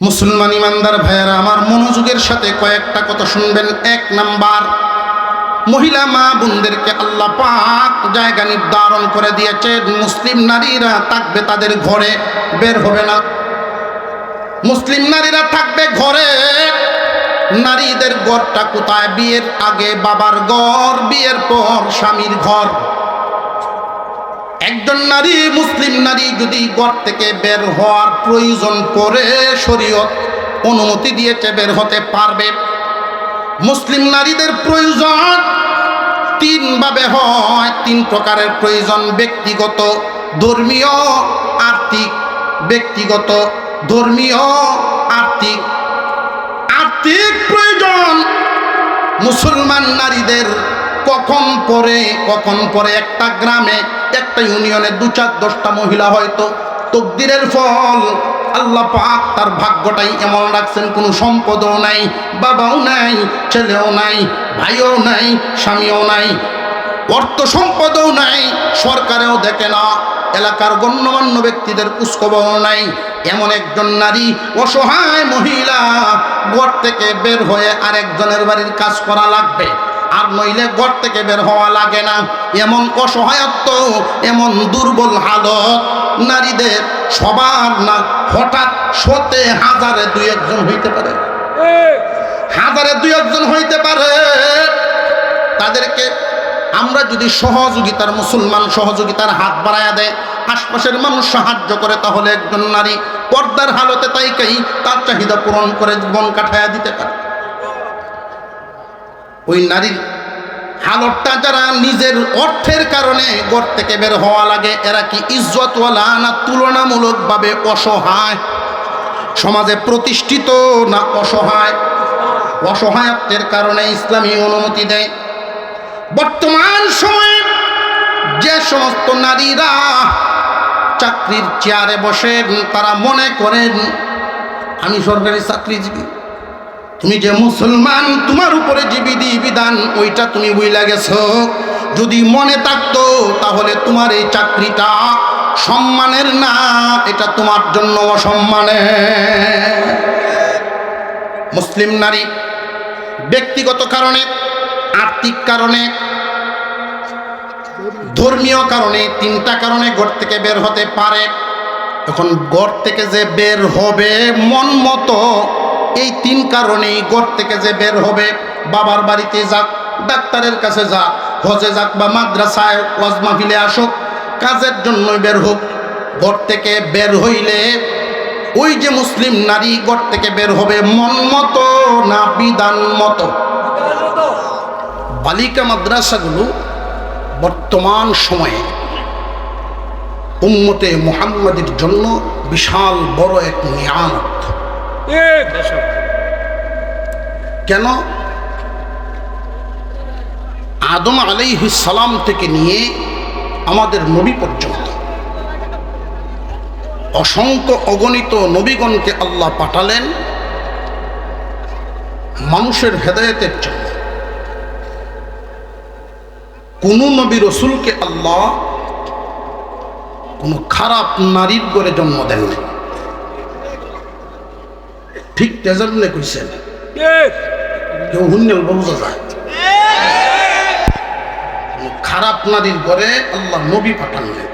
মুসলমান ইমানদার ভাইয়েরা আমার, মনোযোগের সাথে কয়েকটা কথা শুনবেন। এক নাম্বার, মহিলা মা বোনদেরকে আল্লাহ পাক জায়গা নির্ধারণ করে দিয়েছেন। মুসলিম নারীরা থাকবে তাদের ঘরে, বের হবে না। মুসলিম নারীরা থাকবে ঘরে। নারীদের ঘরটা কোথায়? বিয়ের আগে বাবার ঘর, বিয়ের পর স্বামীর ঘর। একজন নারী, মুসলিম নারী যদি ঘর থেকে বের হওয়ার প্রয়োজন পড়ে, শরীয়ত অনুমতি দিয়েছে, বের হতে পারবে। মুসলিম নারীদের প্রয়োজন তিন ভাবে হয়, তিন প্রকারের প্রয়োজন: ব্যক্তিগত, ধর্মীয়, আর্থিক। ব্যক্তিগত, ধর্মীয়, আর্থিক। আর্থিক প্রয়োজন মুসলমান নারীদের কখন পরে একটা গ্রামে, একটা ইউনিয়নে 2-4-10টা মহিলা হয়তো তকদিরের ফল আল্লাহ পাক তার ভাগ্যটাই এমন রাখছেন, কোনো সম্পদও নাই, বাবাও নাই, ছেলেও নাই, ভাইও নাই, স্বামীও নাই, অর্থ সম্পদও নাই, সরকারেও দেখে না, এলাকার গণ্যমান্য ব্যক্তিদের খোঁজখবর নাই। এমন একজন নারী, অসহায় মহিলা, ঘর থেকে বের হয়ে আরেকজনের বাড়ির কাজ করা লাগবে, আর নইলে ঘর থেকে বের হওয়া লাগে না। এমন অসহায়ত্ব, এমন দুর্বল হালত নারীদের সবার না। হঠাৎ শতে হাজারে 2-1 হইতে পারে, হাজারে 2-1 হইতে পারে। তাদেরকে আমরা যদি সহযোগিতার, মুসলমান সহযোগিতার হাত বাড়ায়া দেয়, আশপাশের মানুষ সাহায্য করে, তাহলে একজন নারী পর্দার হালতে তাইকেই তার চাহিদা পূরণ করে জীবন কাটায়া দিতে পারে। ওই নারীর হালতটা, যারা নিজের অর্থের কারণে ঘর থেকে বের হওয়া লাগে, এরা কি ইজ্জতওয়ালা না তুলনামূলকভাবে অসহায়? সমাজে প্রতিষ্ঠিত না অসহায়? অসহায়ত্বের কারণে ইসলামী অনুমতি দেয়। বর্তমান সময়ে যে সমস্ত নারীরা চাকরির চেয়ারে বসেন, তারা মনে করেন আমি সরকারি চাকরিজীবী। তুমি যে মুসলমান, তোমার উপরে যে বিধান ওইটা তুমি বুইলা গেছো। যদি মনে থাকতো তাহলে তোমার এই চাকরিটা সম্মানের না, এটা তোমার জন্য অসম্মানের। মুসলিম নারী ব্যক্তিগত কারণে, আর্থিক কারণে, ধর্মীয় কারণে, 3টা কারণে ঘর থেকে বের হতে পারে। এখন ঘর থেকে যে বের হবে মন মতো, এই 3 কারণেই ঘর থেকে যে বের হবে, বাবার বাড়িতে যাক, ডাক্তারের কাছে যাক, হজে যাক, বা মাদ্রাসায় ওয়াজ মাহফিলে আসুক, কাজের জন্য বের হোক, ঘর থেকে বের হইলে ওই যে মুসলিম নারী ঘর থেকে বের হবে মন মতো না বিধান মতো? বালিকা মাদ্রাসাগুলো বর্তমান সময়ে উম্মতে মুহাম্মাদের জন্য বিশাল বড় এক নিয়ামত। কেন? আদম আলাইহিস সালাম থেকে নিয়ে আমাদের নবী পর্যন্ত অসংখ্য অগণিত নবীগণকে আল্লাহ পাঠালেন মানুষের হেদায়েতের জন্য। কোন নবী রসুলকে আল্লাহ কোন খারাপ নারীর করে জন্ম দেন নাই। ঠিক তেজাবনে কইছেন, কেউ হুন্নেল বোঝা যায়, খারাপ নারীর করে আল্লাহ নবী পাঠান নাই।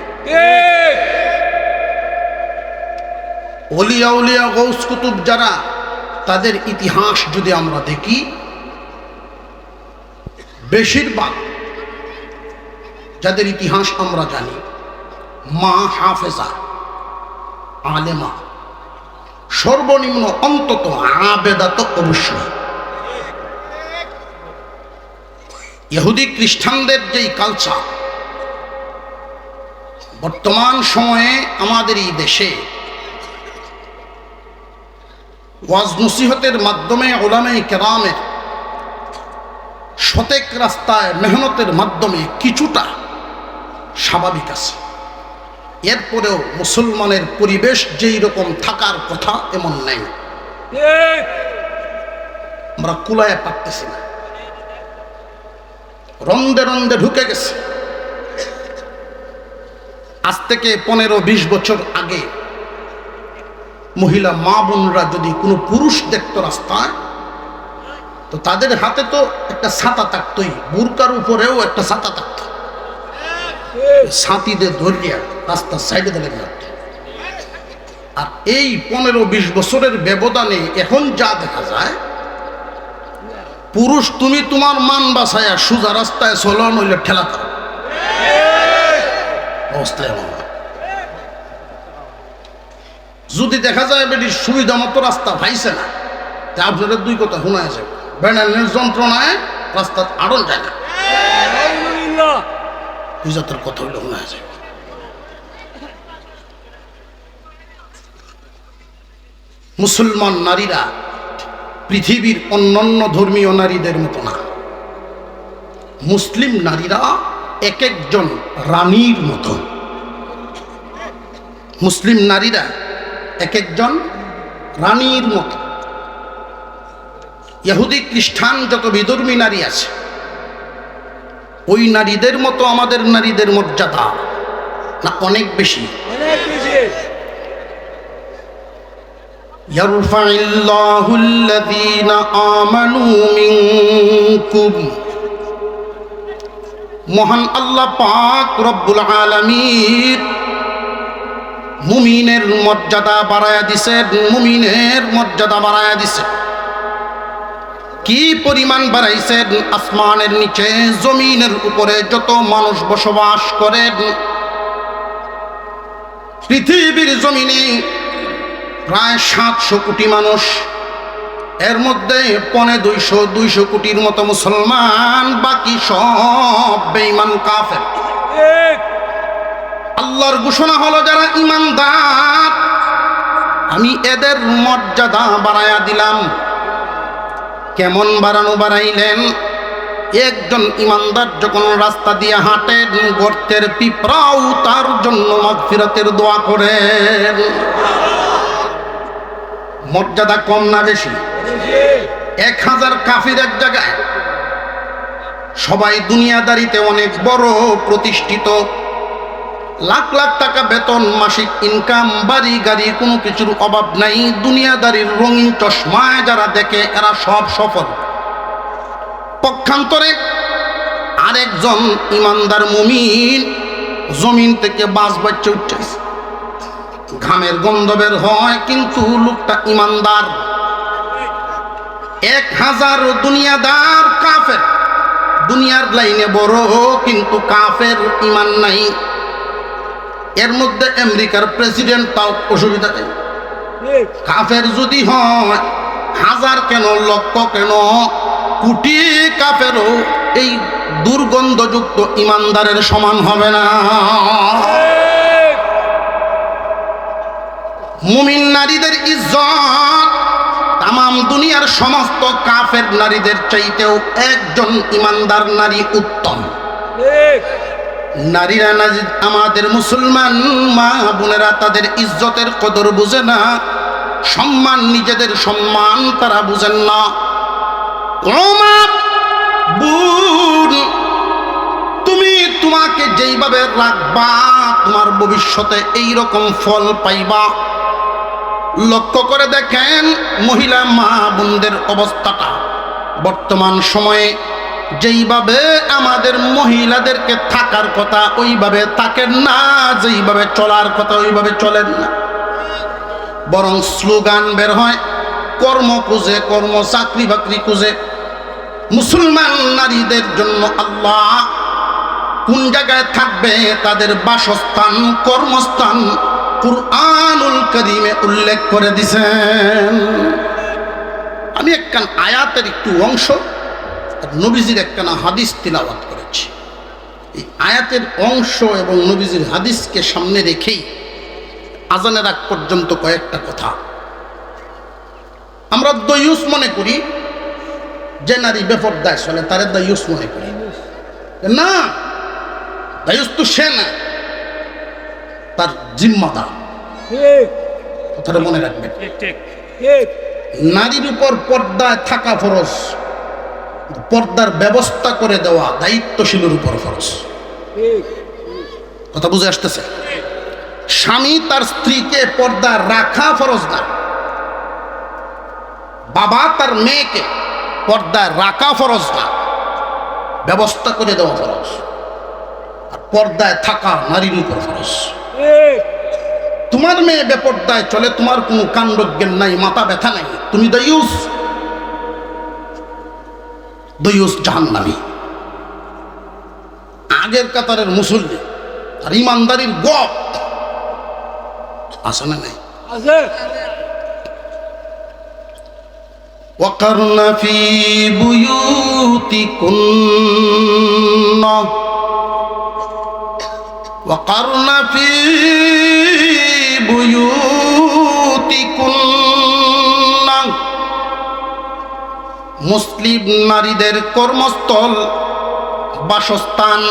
ওলিয়া উলিয়া গৌস কুতুব যারা, তাদের ইতিহাস যদি আমরা দেখি, বেশিরভাগ যাদের ইতিহাস আমরা জানি, মা হাফেজা, আলেমা, সর্বনিম্ন অন্তত আবেদা তো অবশ্যই। ইহুদি খ্রিস্টানদের যেই কালচার বর্তমান সময়ে আমাদের এই দেশে ওয়াজ নসিহতের মাধ্যমে, উলামায়ে কেরামের সতেক রাস্তায় মেহনতের মাধ্যমে কিছুটা স্বাভাবিক আছে। এরপরেও মুসলমানের পরিবেশ যেই রকম থাকার কথা এমন নাই। আমরা কুলায় পারতেছি না, রন্দে রন্দে ঢুকে গেছে। আজ থেকে 15-20 বছর আগে মহিলা মা বোনরা যদি কোনো পুরুষ দেখতো রাস্তায়, তো তাদের হাতে তো একটা ছাতা থাকতোই, বুরকার উপরেও একটা ছাতা থাকতো, ছাতিদের ধরিয়া রাস্তার সাইডে দিলে লাগতো। আর এই 15-20 বছরের ব্যবধানে এখন যা দেখা যায়, পুরুষ তুমি তোমার মান বাছায়া সোজা রাস্তায় চলো, নইলে ঠেলা দাও অবস্থায় এমন। যদি দেখা যায় বেটির সুবিধা মতো রাস্তা পাইছে না, তা আপনাদের দুই কথা শোনা যাবে, ব্যানানের যন্ত্রণায় রাস্তা আড়ন যায় না, দুই জাতের কথা হইলে শোনা যাবে। মুসলমান নারীরা পৃথিবীর অন্যান্য ধর্মীয় নারীদের মতো না। মুসলিম নারীরা এক একজন রানীর মতো। মুসলিম নারীরা এক একজন রানীর মতো। ইহুদি খ্রিস্টান যত বিধর্মী নারী আছে, ওই নারীদের মতো আমাদের নারীদের মর্যাদা না অনেক বেশি। ইয়ারফাইল্লাহু আল্লাযীনা আমানু মিনকুম, মহান আল্লাহ পাক রব্বুল আলামিন মুমিনের মর্যাদা বাড়ায়া দিছেন, মুমিনের মর্যাদা বাড়ায়া দিছেন। কি পরিমাণ বাড়াইছেন? আসমানের নিচে জমিনের উপরে যত মানুষ বসবাস করেন, পৃথিবীর জমিনে প্রায় 700 কোটি মানুষ, এর মধ্যে 250 কোটির মতো মুসলমান, বাকি সব বেঈমান কাফের। আল্লাহর ঘোষণা হলো যারা ঈমানদার আমি এদের মর্যাদা বাড়ায়া দিলাম। কেমন বাড়াইলেন? একজন ঈমানদার যখন রাস্তা দিয়ে হাঁটেন, গর্তের পিঁপড়াও তার জন্য মাগফিরাতের দোয়া করেন। মর্যাদা কম না বেশি? 1000 কাফির এক জায়গায়, সবাই দুনিয়াদারিতে অনেক বড় প্রতিষ্ঠিত, লাখ লাখ টাকা বেতন, মাসিক ইনকাম, বাড়ি গাড়ি, কোনো কিছুর অভাব নাই। দুনিয়াদারির রঙিন চশমায় যারা দেখে এরা সব সফল। পক্ষান্তরে আরেকজন ইমানদার মুমিন জমিন থেকে বাস বাচ্চা উঠেছে, ঘামের গন্ধ বের হয়, কিন্তু লোকটা ইমানদার। 1000 দুনিয়াদার কাফের, দুনিয়ার লাইনে বড় কিন্তু কাফের, ইমান নাই। এর মধ্যে আমেরিকার প্রেসিডেন্ট, তাও অসুবিধা নেই। কাফের যদি হয় 1000 কেন, লক্ষ কেন, কোটি কাফেরও এই দুর্গন্ধযুক্ত ইমানদারের সমান হবে না। মুমিন নারীদের ইজ্জত তামাম দুনিয়ার সমস্ত কাফের নারীদের চাইতেও একজন ইমানদার নারী উত্তম। নারীরা আমাদের মুসলমান মা বোনেরা তাদের ইজ্জতের কদর বুঝে না, সম্মান, নিজেদের সম্মান তারা বুঝেন না। তুমি তোমাকে যেইভাবে রাখবা, তোমার ভবিষ্যতে এই রকম ফল পাইবা। লক্ষ্য করে দেখেন মহিলা মা বোনদের অবস্থাটা বর্তমান সময়ে, যেইভাবে আমাদের মহিলাদেরকে থাকার কথা ওইভাবে থাকেন না, যেইভাবে চলার কথা ওইভাবে চলেন না। বরং স্লোগান বের হয়, কর্ম খুঁজে, কর্ম, চাকরি বাকরি খুঁজে। মুসলমান নারীদের জন্য আল্লাহ কোন জায়গায় থাকবে তাদের বাসস্থান, কর্মস্থান কুরআনুল কারীমে উল্লেখ করে দিয়েছেন। আমি একখান আয়াতের একটু অংশ নবীজির একখানা হাদিস তিলাওয়াত করেছি। এই আয়াতের অংশ এবং নবীজির হাদিসকে সামনে রেখেই আজানের আগ পর্যন্ত কয়েকটা কথা। আমরা দয়ুস মনে করি, যে নারী বেপরদায় চলে তারে দয়ুস মনে করি না। দয়ুস তো সে না, তার জিম্মাদার। কথাটা মনে রাখবেন। নারীর উপর পর্দায় থাকা ফরজ, পর্দার ব্যবস্থা করে দেওয়া দায়িত্বশীলের উপর ফরজ। কথা বুঝে আসতেছে? স্বামী তার স্ত্রীকে পর্দা রাখা ফরজ না, বাবা তার মেয়েকে পর্দায় রাখা ফরজ না, ব্যবস্থা করে দেওয়া ফরজ। আর পর্দায় থাকা নারীর উপর ফরজ। তোমার মেয়ে বেপর্দায় চলে, তোমার কোনো কাণ্ডজ্ঞান নাই, মাথা ব্যথা নাই, তুমি দয়ুস জাহান্নামী। আগের কাতারের মুসল্লি আর ইমানদারির গপ আছে না নাই? وقرن في بيوتكن وقرن في بيوتكن মুসলিম নারীদের কর্মস্থল বাসস্থান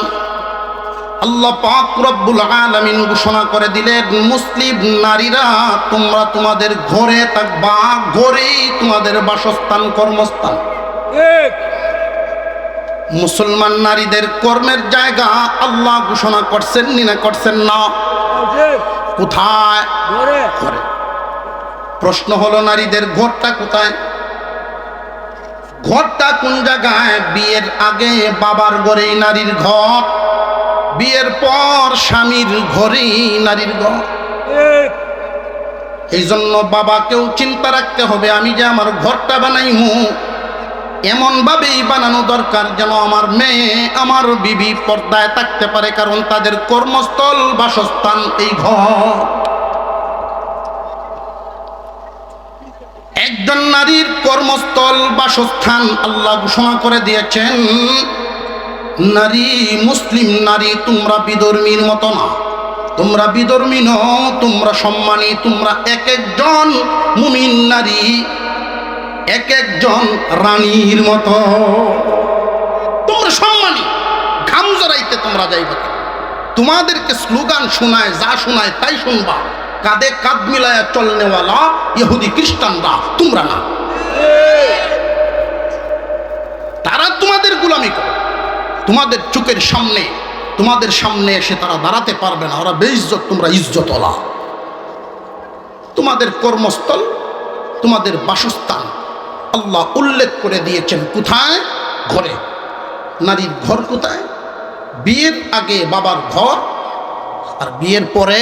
আল্লাহ পাক রব্বুল আলামিন ঘোষণা করে দিলেন, মুসলিম নারীরা তোমরা তোমাদের ঘরে থাকবা, ঘরেই তোমাদের বাসস্থান কর্মস্থান। মুসলমান নারীদের কর্মের জায়গা আল্লাহ ঘোষণা করছেন না করছেন না? কোথায়? ঘরে। প্রশ্ন হলো নারীদের ঘরটা কোথায়? ঘরটা কোন জায়গায়? বিয়ের আগে বাবার ঘরেই নারীর ঘর, বিয়ের পর স্বামীর ঘরেই নারীর ঘর। এই জন্য বাবাকেও চিন্তা রাখতে হবে, আমি যে আমার ঘরটা বানাইমু এমন ভাবেই বানানো দরকার যেন আমার মেয়ে আমার বিবি পর্দায় থাকতে পারে, কারণ তাদের কর্মস্থল বাসস্থান এই ঘর। একজন নারীর কর্মস্থল বাসস্থান আল্লাহ ঘোষণা করে দিয়েছেন, নারী মুসলিম নারী তোমরা বিধর্মীর মতো না, তোমরা বিধর্মী নও, তোমরা সম্মানী, তোমরা এক একজন মুমিন নারী এক একজন রানীর মতো, তোমরা সম্মানী। ঘাম জড়াইতে তোমরা যাইবে, তোমাদেরকে স্লোগান শোনায়, যা শোনায় তাই শুনবা, কাঁধে কাঁধ মিলায়া চলনেওয়ালা ইহুদি খ্রিস্টানরা তোমরা না। তারা তোমাদের গোলামি করে, তোমাদের চোখের সামনে, তোমাদের সামনে এসে তারা দাঁড়াতে পারবে না, ওরা বেইজ্জত, তোমরা ইজ্জতওয়ালা। তোমাদের কর্মস্থল, তোমাদের বাসস্থান আল্লাহ উল্লেখ করে দিয়েছেন কোথায়? ঘরে। নারীর ঘর কোথায়? বিয়ের আগে বাবার ঘর, আর বিয়ের পরে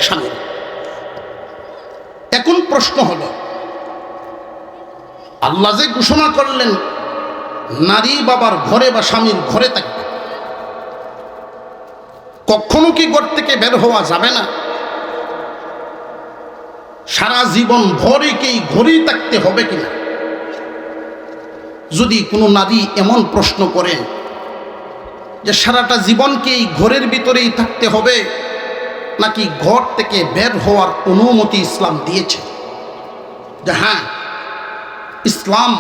স্বামীর। এখন প্রশ্ন হলো, আল্লাহ যে ঘোষণা করলেন নারী বাবার ঘরে বা স্বামীর ঘরে থাকবে, কখনো কি ঘর থেকে বের হওয়া যাবে না? সারা জীবন ভরে কি ঘরেই থাকতে হবে কিনা? যদি কোনো নারী এমন প্রশ্ন করেন যে সারাটা জীবন কি এই ঘরের ভিতরেই থাকতে হবে, নাকি ঘর থেকে বের হওয়ার অনুমতি ইসলাম দিয়েছে? যে হ্যাঁ, ইসলাম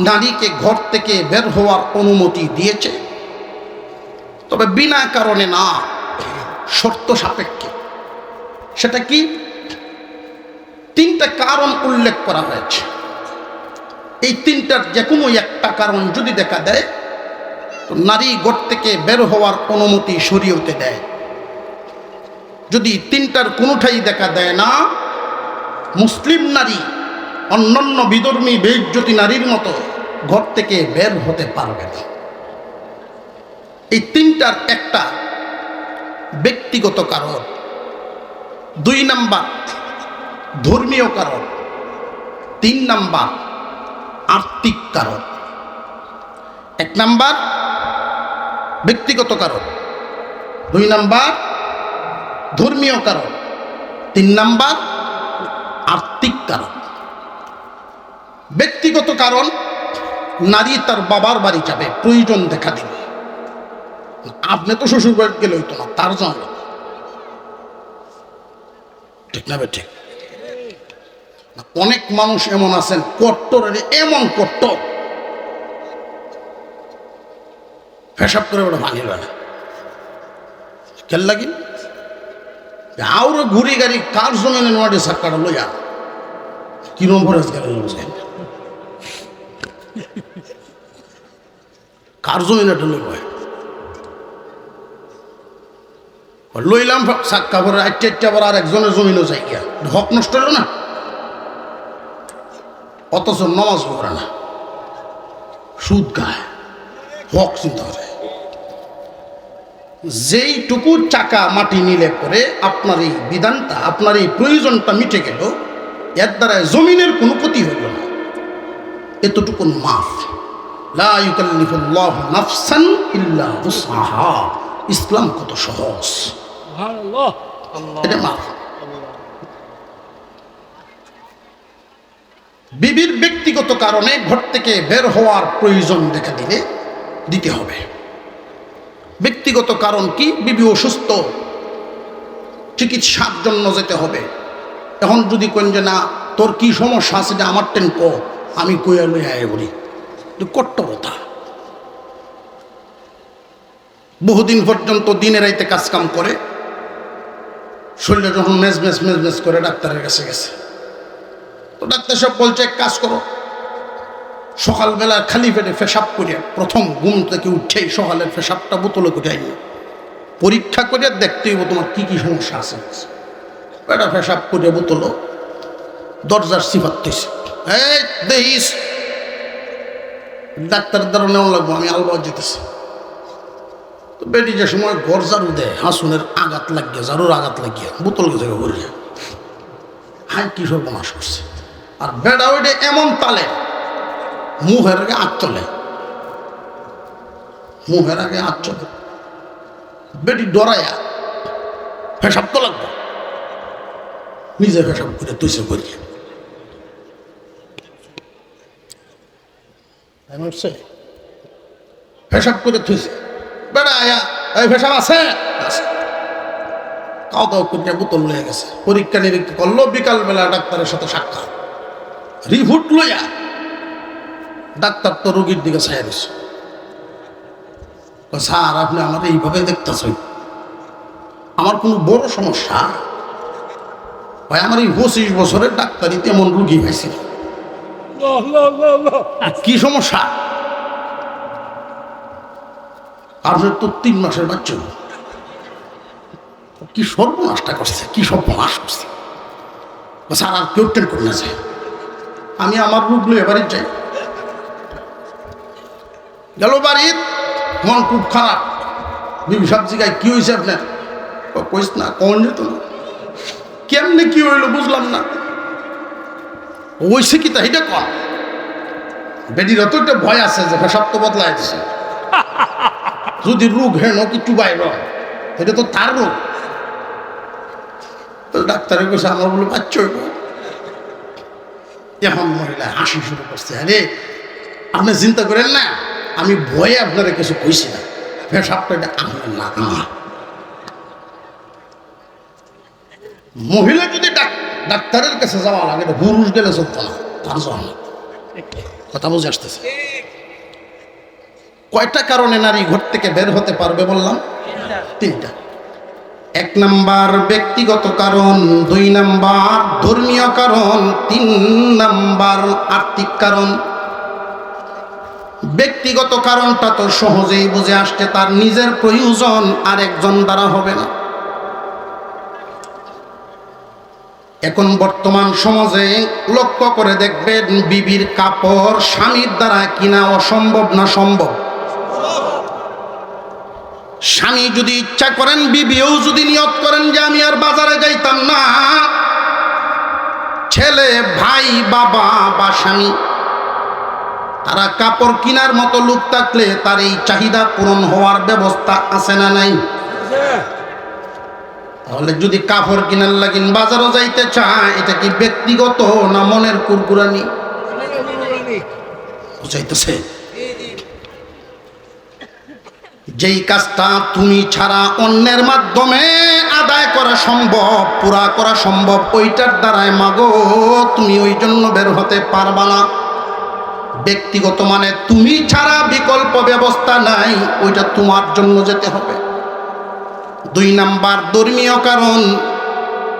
নারীকে ঘর থেকে বের হওয়ার অনুমতি দিয়েছে, তবে বিনা কারণে না, শর্ত সাপেক্ষে। সেটা কি? তিনটা কারণ উল্লেখ করা হয়েছে। এই তিনটার যে কোনো একটা কারণ যদি দেখা দেয়, তো নারী ঘর থেকে বের হওয়ার অনুমতি শরীয়তে দেয়। যদি তিনটার কোনোটাই দেখা দেয় না, মুসলিম নারী অন্যান্য বিধর্মী বেইজ্জতি নারীর মতো ঘর থেকে বের হতে পারবে না। এই তিনটার একটা ব্যক্তিগত কারণ, 2 নাম্বার ধর্মীয় কারণ, 3 নাম্বার আর্থিক কারণ। 1 নাম্বার ব্যক্তিগত কারণ, 2 নাম্বার ধর্মীয় কারণ, 3 নাম্বার আর্থিক কারণ। ব্যক্তিগত কারণ, নারী তার বাবার বাড়ি যাবে, প্রয়োজন দেখা দিবে। আপনি তো শ্বশুর বাড়ি গেলে হইতো না, তার জন্য। ঠিক না? ঠিক। অনেক মানুষ এমন আছেন কট্টরের, এমন কট্টর, পেশাব করে ওটা ভাঙিল না, খেল লাগি আরো ঘুরি গাড়ি কার জন্য নোয়াটি সাক্কাটা লইয়া কি নম্বর বুঝলেন, কার জন্য এটা লইব। লইলাম সাক্কা ভরে আটটা আবার আর একজনের জমিনও যাই গিয়া, হক নষ্ট হলো না। অথচ নামাজ পড়ে না, সুদ গায়, হক চিন্তা করে। যেইটুকু চাকা মাটি নিলে পরে আপনার এই বিধানটা, আপনার এই প্রয়োজনটা মিটে গেল, এর দ্বারা জমিনের কোনো ক্ষতি হইল না, এতটুকু মাফ। লা ইউকাল্লিফুল্লাহু নাফসান ইল্লা উসআহা। ইসলাম কত সহজ, সুবহানাল্লাহ, এটা মাফ। বিবির ব্যক্তিগত কারণে ঘর থেকে বের হওয়ার প্রয়োজন দেখা দিলে দিতে হবে। ব্যক্তিগত কারণ কি? বিবি অসুস্থ, চিকিৎসার জন্য যেতে হবে। এখন যদি কোন যে না তোর কি সমস্যা আছে, যে আমার টেন কো, আমি কইয়া লইয়া বলি, কট্টরতা। বহুদিন পর্যন্ত দিনে রাইতে কাজ কাম করে, শরীরে যখন মেজ করে ডাক্তারের কাছে গেছে, তো ডাক্তার সব বলছে এক কাজ করো, সকালবেলা খালি পেটে পেশাব করিয়া, প্রথম ঘুম থেকে উঠেই সকালের পেশাবটা বোতলে করে আইনি, পরীক্ষা করে দেখতে হইব তোমার কি কি সমস্যা আছে। এটা পেশাব করে বোতল দরজার সিফাত হয়েছে, এই দেখিস ডাক্তারের দ্বারা নেওয়া লাগবো, আমি আলবাদ যেতেছি। তো বেটি যে সময় ঘর ঝাড়ু দেয়, হাসুনের আঘাত লাগিয়ে, ঝাড়ুর আঘাত লাগিয়ে বোতল থেকে বলিয়া, হাই কি সর্বনাশ করছে। আর বেড়া ওইটা এমন তালে মুখের আগে আঁচ চলে, মুখের আগে আঁচ চলে, বেটি ডরাইয়া পেশাব তো লাগবে, নিজে পেশাব করে তুইসে করিয়া পেশাব করে থুইছে। বেড়া আয়া এই পেশাব আছে, খাওয়া দাওয়া করিয়া বোতল লইয়া গেছে, পরীক্ষা নিরীক্ষা করলো। বিকালবেলা ডাক্তারের সাথে সাক্ষাৎ, রিপোর্ট লইয়া ডাক্তার তো রোগীর দিকে চাই দিচ্ছে, স্যার আপনি আমার এইভাবে দেখতেছেন, আমার কোনো বড় সমস্যা ভাই, আমার এই 25 বছরের ডাক্তারিতে এমন রুগী পাইছিল, কি সমস্যা? আপনার তো 3 মাসের বাচ্চা, কি সর্বনাশটা করছে, কি সর্বনাশ করছে। স্যার আর কেউ টেন করে না যায়, আমি আমার রোগ লইয়ে বাড়ির যাই। গেল বাড়ির, মন খুব খারাপ, বিবি সব জায়গায় কি হয়েছে আপনার? কইস না, কখন যেত না, কেমনে কি হইলো বুঝলাম না, ওইসে কি তা এটা কম। বেডির অত একটা ভয় আছে যে পেশাব তো বদলাই দিছে, যদি রোগ হেন কিছু বাইর, এটা তো তার রোগ। তো ডাক্তারের কাছে আমার বলে বাচ্চা হইব। এখন মহিলা হাসি শুরু করছে, আরে আপনি চিন্তা করেন না, আমি ভয়ে আপনারা কিছু কইছি না, পেশাবটা এটা আপনার না আমার। মহিলা যদি ডাক্তারের কাছে যাওয়া লাগে, পুরুষ গেলে চলতো না, তার জন্য। কথা বুঝে আসতেছে? কয়টা কারণে নারী ঘর থেকে বের হতে পারবে বললাম? 3টা। 1 নাম্বার ব্যক্তিগত কারণ, 2 নাম্বার ধর্মীয় কারণ, 3 নাম্বার আর্থিক কারণ। ব্যক্তিগত কারণটা তো সহজেই বুঝে আসছে, তার নিজের প্রয়োজন আরেকজন দ্বারা হবে না। এখন বর্তমান সমাজে লক্ষ্য করে দেখবেন, বিবির কাপড় স্বামীর দ্বারা কিনা অসম্ভব না সম্ভব? স্বামী যদি ইচ্ছা করেন, বিবিও যদি নিয়ত করেন যে আমি আর বাজারে যাইতাম না, ছেলে, ভাই, বাবা বা স্বামী, তারা কাপড় কেনার মতো লোক থাকলে তার এই চাহিদা পূরণ হওয়ার ব্যবস্থা আছে না নাই? তাহলে যদি কাপড় কেনার লাগিন বাজারও যাইতে চায়, এটা কি ব্যক্তিগত না মনের কুরকুরানি? বুঝাইতেছে? যেই কাজটা তুমি ছাড়া অন্যের মাধ্যমে আদায় করা সম্ভব, পুরা করা সম্ভব, ওইটার দ্বারাই মাগো তুমি ওই জন্য বের হতে পারবা না। ব্যক্তিগত মানে তুমি ছাড়া বিকল্প ব্যবস্থা নাই, ওইটা তোমার জন্য যেতে হবে। 2 নাম্বার ধর্মীয় কারণ,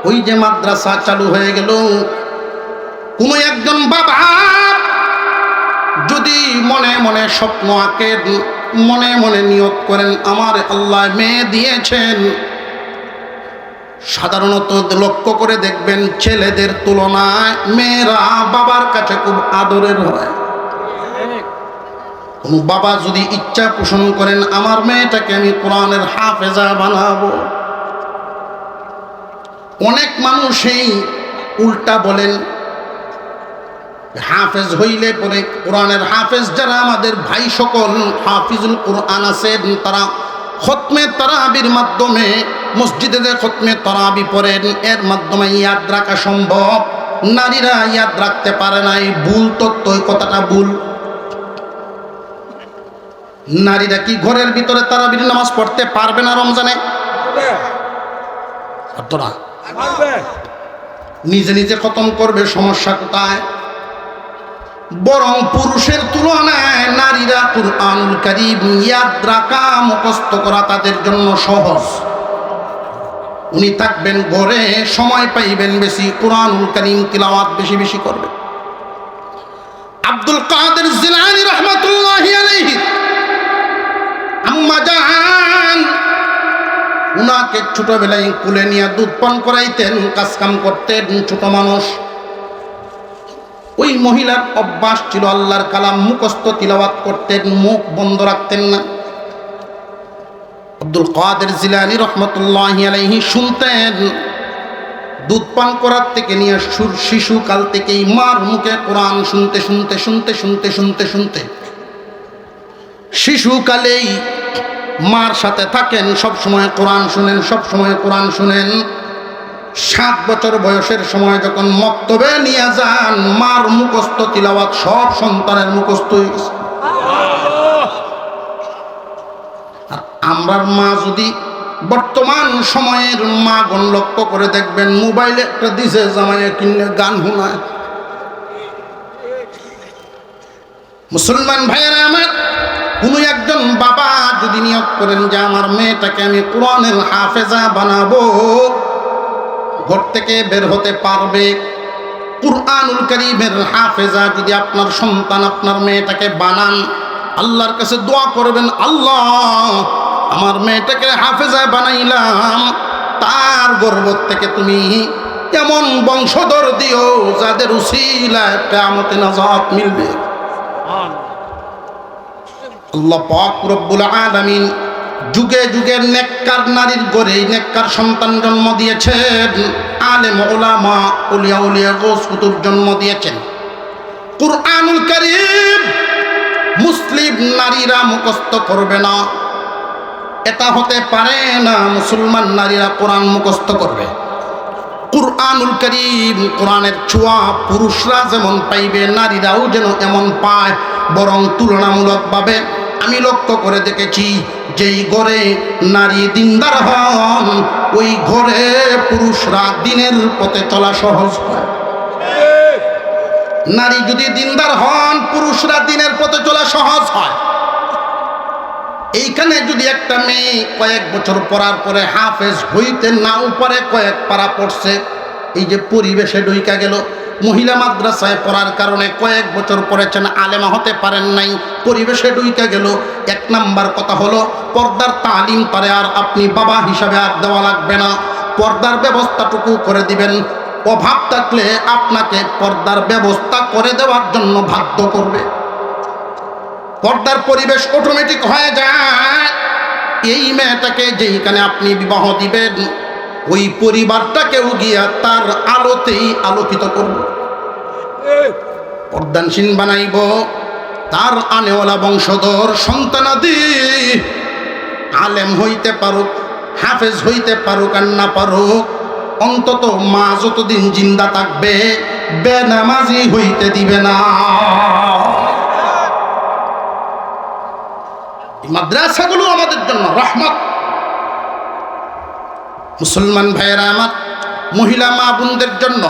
ওই যে মাদ্রাসা চালু হয়ে গেল, কোনো একজন বাবা যদি মনে মনে স্বপ্ন আঁকেন, মনে মনে নিয়ত করেন আমার আল্লাহ মেয়ে দিয়েছেন, সাধারণত লক্ষ্য করে দেখবেন ছেলেদের তুলনায় মেয়েরা বাবার কাছে খুব আদরের হয়। কোন বাবা যদি ইচ্ছা পোষণ করেন আমার মেয়েটাকে আমি কোরআনের হাফেজা বানাবো, অনেক মানুষই উল্টা বলেন হাফেজ হইলে পরে কোরআনের হাফেজ যারা আমাদের ভাই সকল হাফিজুল কোরআন আছেন তারা খতমে তারাবির মাধ্যমে মসজিদে খতমে তারাবি পড়েন, এর মাধ্যমে ইয়াদ রাখা সম্ভব। নারীরা ইয়াদ রাখতে পারে না, এই ভুল তত্ত্ব, এই কথাটা ভুল। নারীরা কি ঘরের ভিতরে তারাবির নামাজ পড়তে পারবে না রমজানে? নিজে নিজে খতম করবে, সমস্যা কোথায়? বরং পুরুষের তুলনায় নারীরা কুরআনুল কারীম ইয়াদ রাখা মুখস্থ করা তাদের জন্য সহজ। উনি থাকবেন ঘরে, সময় পাইবেন বেশি, কুরআনুল কারীম তিলাওয়াত বেশি বেশি করবে। আব্দুল কাদের জিলানী রাহমাতুল্লাহি আলাইহি আম্মা জান উনাকে ছোটবেলায় কুলে নিয়ে দুধ পান করাইতেন, কাজ কাম করতেন, ছোট মানুষ। ওই মহিলার অভ্যাস ছিল আল্লাহর কালাম মুখস্থ তিলাওয়াত করতেন, মুখ বন্ধ রাখতেন না। আব্দুল কাদের জিলানী রাহমাতুল্লাহি আলাইহি শুনতেন, দুধ পান করার থেকে নিয়ে শিশুকাল থেকেই মার মুখে কোরআন শুনতে শুনতে শুনতে শুনতে শুনতে শুনতে শিশুকালেই মার সাথে থাকেন, সব সময় কোরআন শুনেন, সব সময় কোরআন শুনেন। 7 বছর বয়সের সময় যখন মক্তবে নিয়ে যান, মার মুখস্থ তিলাওয়াত সব সন্তানের মুখস্থ হয়ে গেছে। আর আমরার মা যদি বর্তমান সময়ের মা গণ লক্ষ্য করে দেখবেন মোবাইলে একটা দিছে জামাইয়া কিনে গান শোনায়। মুসলমান ভাইয়েরা আমার, কোনো একজন বাবা যদি নিয়ত করেন যে আমার মেয়েটাকে আমি কোরআনের হাফেজা বানাবো, ঘর থেকে বের হতে পারবে। কুরআনুল কারীমের হাফেজা যদি আপনার সন্তান আপনার মেয়েটাকে বানান, আল্লাহর কাছে দোয়া করবেন, আল্লাহ আমার মেয়েটাকে হাফেজা বানাইলাম, তার গর্ভ থেকে তুমি এমন বংশধর দিও যাদের উসিলায় কিয়ামতে নাজাত মিলবে। আল্লাহ পাক রব্বুল আলামিন যুগে যুগে নেককার নারীর গড়ে নেককার সন্তান জন্ম দিয়েছেন, আলেম ওলামা ওলিয়া উলিয়া গৌস কুতুব জন্ম দিয়েছেন। কুরআনুল কারীম মুসলিম নারীরা মুখস্থ করবে না, এটা হতে পারে না। মুসলমান নারীরা কোরআন মুখস্থ করবে। কুরআনুল কারীম কোরআনের ছোঁয়া পুরুষরা যেমন পাইবে, নারীরাও যেন এমন পায়। বরং তুলনামূলকভাবে আমি লক্ষ্য করে দেখেছি, যেই ঘরে নারী দিনদার হন ওই ঘরে পুরুষরা দিনের পথে চলা সহজ হয়। নারী যদি দিনদার হন পুরুষরা দিনের পথে চলা সহজ হয়। এইখানে যদি একটা মেয়ে কয়েক বছর পড়ার পরে হাফেজ হইতে নাও পারে, কয়েক পারা পড়ছে, এই যে পরিবেশে ঢুইকা গেল, মহিলা মাদ্রাসায় পড়ার কারণে কয়েক বছর পড়েছেন, আলেমা হতে পারেন নাই, পরিবেশে ঢুইকা গেল। 1 নাম্বার কথা হলো পর্দার তালিম তারে আর আপনি বাবা হিসাবে আর দেওয়া লাগবে না, পর্দার ব্যবস্থাটুকু করে দিবেন। অভাব থাকলে আপনাকে পর্দার ব্যবস্থা করে দেওয়ার জন্য বাধ্য করবে। পর্দার পরিবেশ অটোমেটিক হয়ে যায়। এই মেয়েটাকে যেইখানে আপনি বিবাহ দিবেন ওই পরিবারটাকেও গিয়া তার আলোতেই আলোকিত করব, পর্দানসীন বানাইব। তার আনেওয়ালা বংশধর সন্তানাদি আলেম হইতে পারুক, হাফেজ হইতে পারুক আর না পারুক, অন্তত মা যতদিন জিন্দা থাকবে বেনামাজি হইতে দিবে না। মাদ্রাসাগুলো আমাদের জন্য রহমত। মুসলমান ভাইয়েরা আমার, মহিলা মা বোনদের জন্য